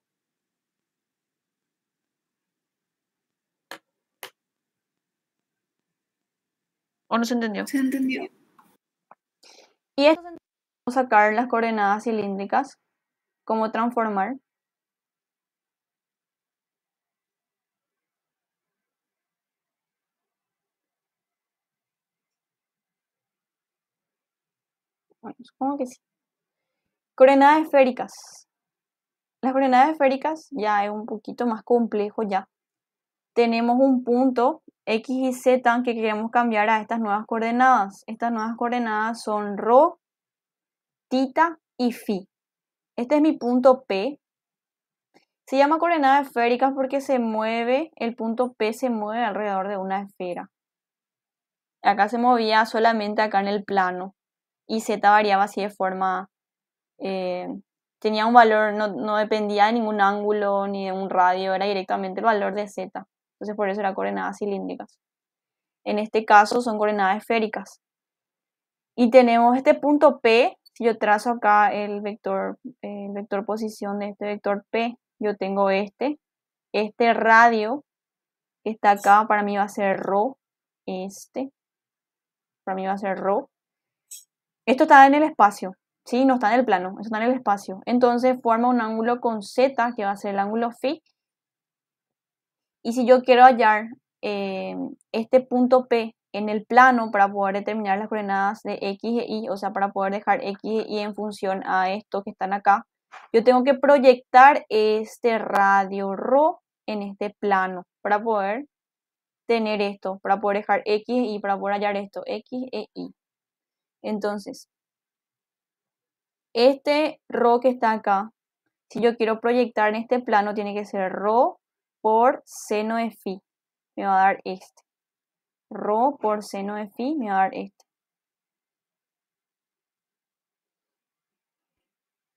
¿O no se entendió? Se entendió. Y esto vamos a sacar las coordenadas cilíndricas. ¿Cómo transformar? Bueno, supongo que sí. Coordenadas esféricas. Las coordenadas esféricas ya es un poquito más complejo ya. Tenemos un punto X y Z que queremos cambiar a estas nuevas coordenadas. Estas nuevas coordenadas son ρ, tita y phi. Este es mi punto P. Se llama coordenadas esféricas porque el punto P se mueve alrededor de una esfera. Acá se movía solamente acá en el plano. Y Z variaba así de forma... tenía un valor, no dependía de ningún ángulo ni de un radio, era directamente el valor de Z. Entonces por eso eran coordenadas cilíndricas. En este caso son coordenadas esféricas. Y tenemos este punto P. Si yo trazo acá el vector posición de este vector P, yo tengo este radio que está acá, para mí va a ser ρ, para mí va a ser ρ. Esto está en el espacio, ¿sí? No está en el plano, esto está en el espacio. Entonces forma un ángulo con Z, que va a ser el ángulo phi. Y si yo quiero hallar este punto P en el plano para poder determinar las coordenadas de X e Y, o sea, para poder dejar X e Y en función a esto que están acá, yo tengo que proyectar este radio ρ en este plano para poder tener esto, para poder dejar X e Y, para poder hallar esto, X e Y. Entonces, este ρ que está acá, si yo quiero proyectar en este plano, tiene que ser ρ por seno de phi. Me va a dar este. Ρ por seno de phi me va a dar este.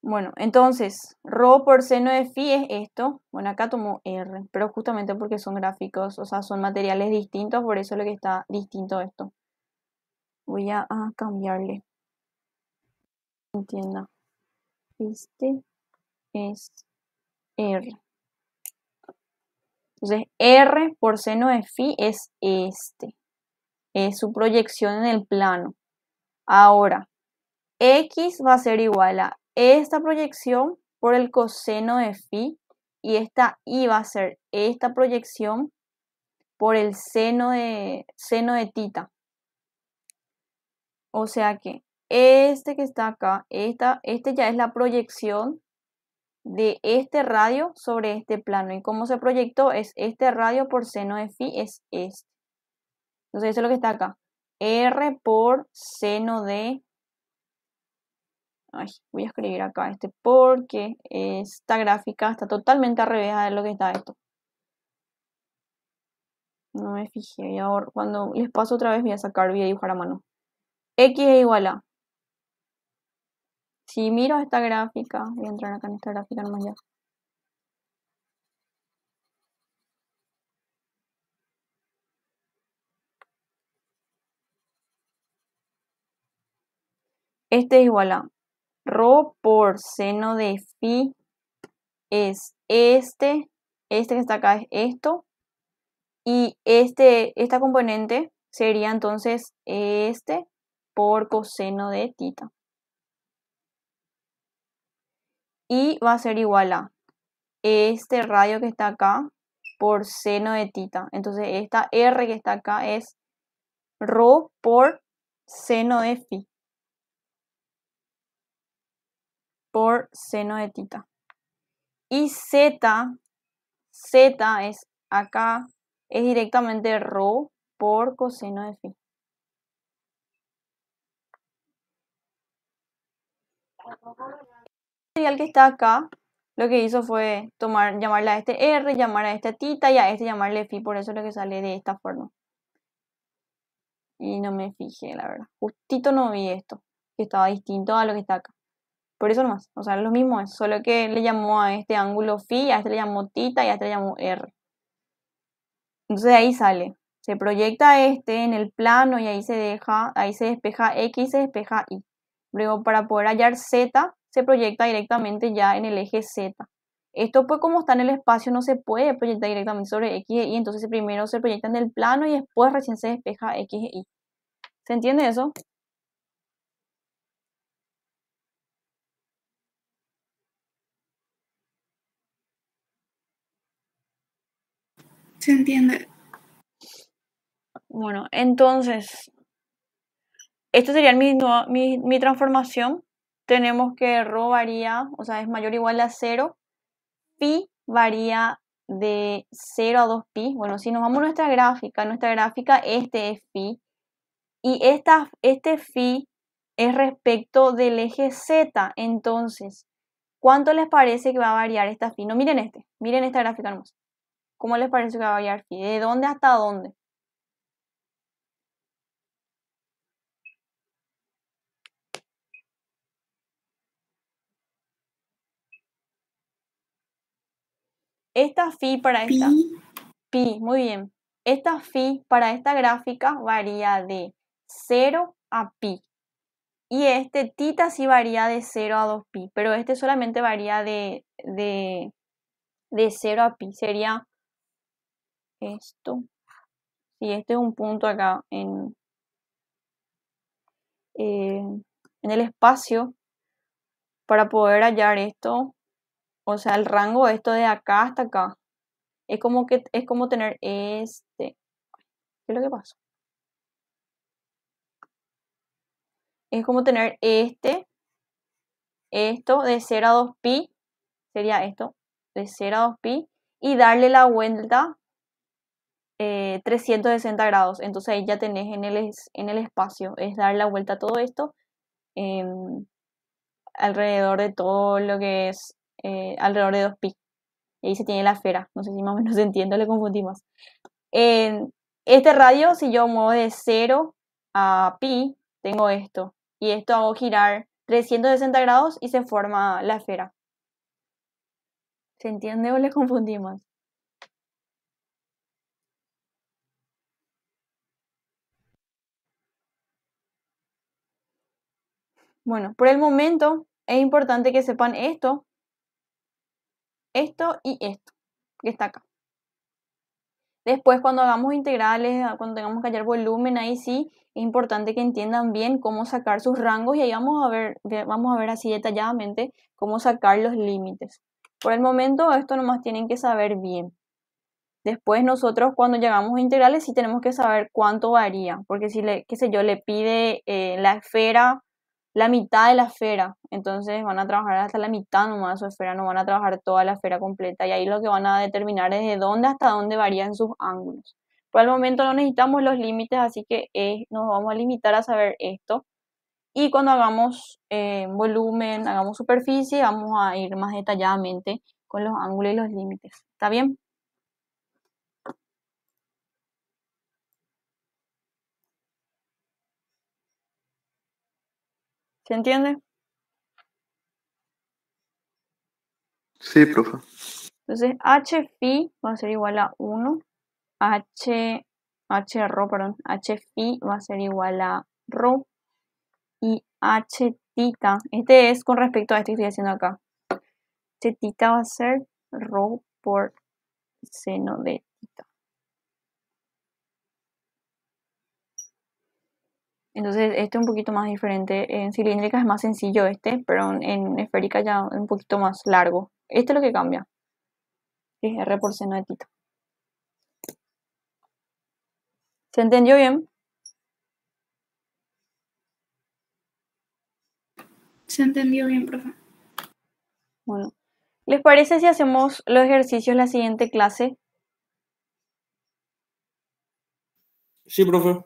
Bueno, entonces, rho por seno de phi es esto. Bueno, acá tomo R, pero justamente porque son gráficos, o sea, son materiales distintos, por eso es lo que está distinto esto. Voy a cambiarle. Entienda. Este es R. Entonces, R por seno de phi es este. Es su proyección en el plano. Ahora, X va a ser igual a esta proyección por el coseno de phi y esta Y va a ser esta proyección por el seno de tita. O sea que este que está acá, este ya es la proyección de este radio sobre este plano. Y cómo se proyectó es este radio por seno de phi es este. Entonces eso es lo que está acá. R por seno de... Ay, voy a escribir acá este porque esta gráfica está totalmente al revés de lo que está esto. No me fijé. Y ahora cuando les paso otra vez voy a sacar, voy a dibujar a mano. X es igual a... Si miro esta gráfica, voy a entrar acá en esta gráfica nomás ya. Este es igual a rho por seno de phi es este que está acá es esto, y esta componente sería entonces este por coseno de tita. Y va a ser igual a este radio que está acá por seno de tita. Entonces esta R que está acá es rho por seno de phi por seno de tita. Y Z es acá, es directamente rho por coseno de phi. El material que está acá, lo que hizo fue llamarle a este R, llamar a este tita y a este llamarle phi, por eso es lo que sale de esta forma. Y no me fijé, la verdad. Justito no vi esto, que estaba distinto a lo que está acá. Por eso nomás, o sea, lo mismo es, solo que le llamó a este ángulo phi, a este le llamó tita y a este le llamó R. Entonces de ahí sale, se proyecta este en el plano y ahí se despeja X y se despeja Y. Luego para poder hallar Z, se proyecta directamente ya en el eje Z. Esto pues como está en el espacio no se puede proyectar directamente sobre X e Y, entonces primero se proyecta en el plano y después recién se despeja X e Y. ¿Se entiende eso? Se entiende. Bueno, entonces, esta sería mi transformación. Tenemos que rho varía, o sea, es mayor o igual a 0. Pi varía de 0 a 2pi. Bueno, si nos vamos a nuestra gráfica este es phi. Y este phi es respecto del eje Z. Entonces, ¿cuánto les parece que va a variar esta phi? No, miren esta gráfica nomás. ¿Cómo les parece que va a variar phi? ¿De dónde hasta dónde? Esta phi para esta... Pi, muy bien. Esta phi para esta gráfica varía de 0 a pi. Y este tita sí varía de 0 a 2pi, pero este solamente varía de 0 a pi. Sería esto. Y este es un punto acá en el espacio para poder hallar esto. O sea, el rango esto de acá hasta acá. Es como tener este. ¿Qué es lo que pasa? Es como tener esto de 0 a 2pi, sería esto, de 0 a 2pi, y darle la vuelta 360 grados. Entonces ahí ya tenés en el espacio, es dar la vuelta a todo esto alrededor de todo lo que es alrededor de 2pi. Y ahí se tiene la esfera, no sé si más o menos se entiende, le confundí más. Este radio, si yo muevo de 0 a pi, tengo esto. Y esto hago girar 360 grados y se forma la esfera. ¿Se entiende o les confundimos? Bueno, por el momento es importante que sepan esto y esto, que está acá. Después, cuando hagamos integrales, cuando tengamos que hallar volumen, ahí sí es importante que entiendan bien cómo sacar sus rangos y ahí vamos a ver así detalladamente cómo sacar los límites. Por el momento, esto nomás tienen que saber bien. Después nosotros cuando llegamos a integrales sí tenemos que saber cuánto varía, porque si qué sé yo, le pide la esfera, la mitad de la esfera, entonces van a trabajar hasta la mitad nomás de su esfera, no van a trabajar toda la esfera completa y ahí lo que van a determinar es de dónde hasta dónde varían sus ángulos. Por el momento no necesitamos los límites, así que nos vamos a limitar a saber esto. Y cuando hagamos volumen, hagamos superficie, vamos a ir más detalladamente con los ángulos y los límites. ¿Está bien? ¿Se entiende? Sí, profe. Entonces, h phi va a ser igual a 1, h phi va a ser igual a rho y h tita, este es con respecto a esto que estoy haciendo acá. H tita va a ser rho por seno de tita. Entonces, este es un poquito más diferente. En cilíndrica es más sencillo pero en esférica ya es un poquito más largo. Esto es lo que cambia. Es r por seno de tita. ¿Se entendió bien? Se entendió bien, profe. Bueno, ¿les parece si hacemos los ejercicios la siguiente clase? Sí, profe.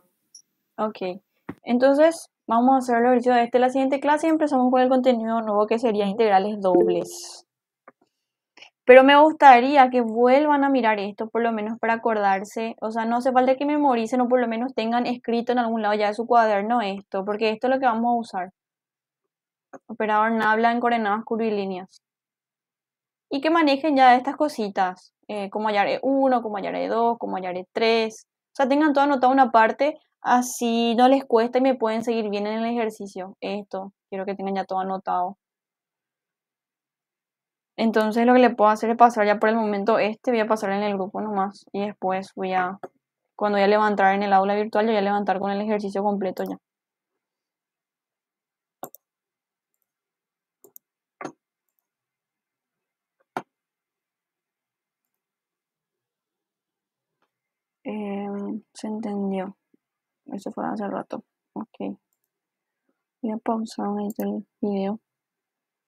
Ok, entonces vamos a hacer los ejercicios de la siguiente clase y empezamos con el contenido nuevo que sería integrales dobles. Pero me gustaría que vuelvan a mirar esto, por lo menos para acordarse. O sea, no hace falta que memoricen o por lo menos tengan escrito en algún lado ya de su cuaderno esto, porque esto es lo que vamos a usar. Operador NABLA en coordenadas curvilíneas. Y que manejen ya estas cositas, como hallar E1, como hallar E2, como hallar E3. O sea, tengan todo anotado una parte, así no les cuesta y me pueden seguir bien en el ejercicio. Esto, quiero que tengan ya todo anotado. Entonces lo que le puedo hacer es pasar ya por el momento voy a pasar en el grupo nomás y después cuando voy a levantar en el aula virtual, yo voy a levantar con el ejercicio completo ya. Se entendió. Eso fue hace rato. Ok. Voy a pausar ahí el video.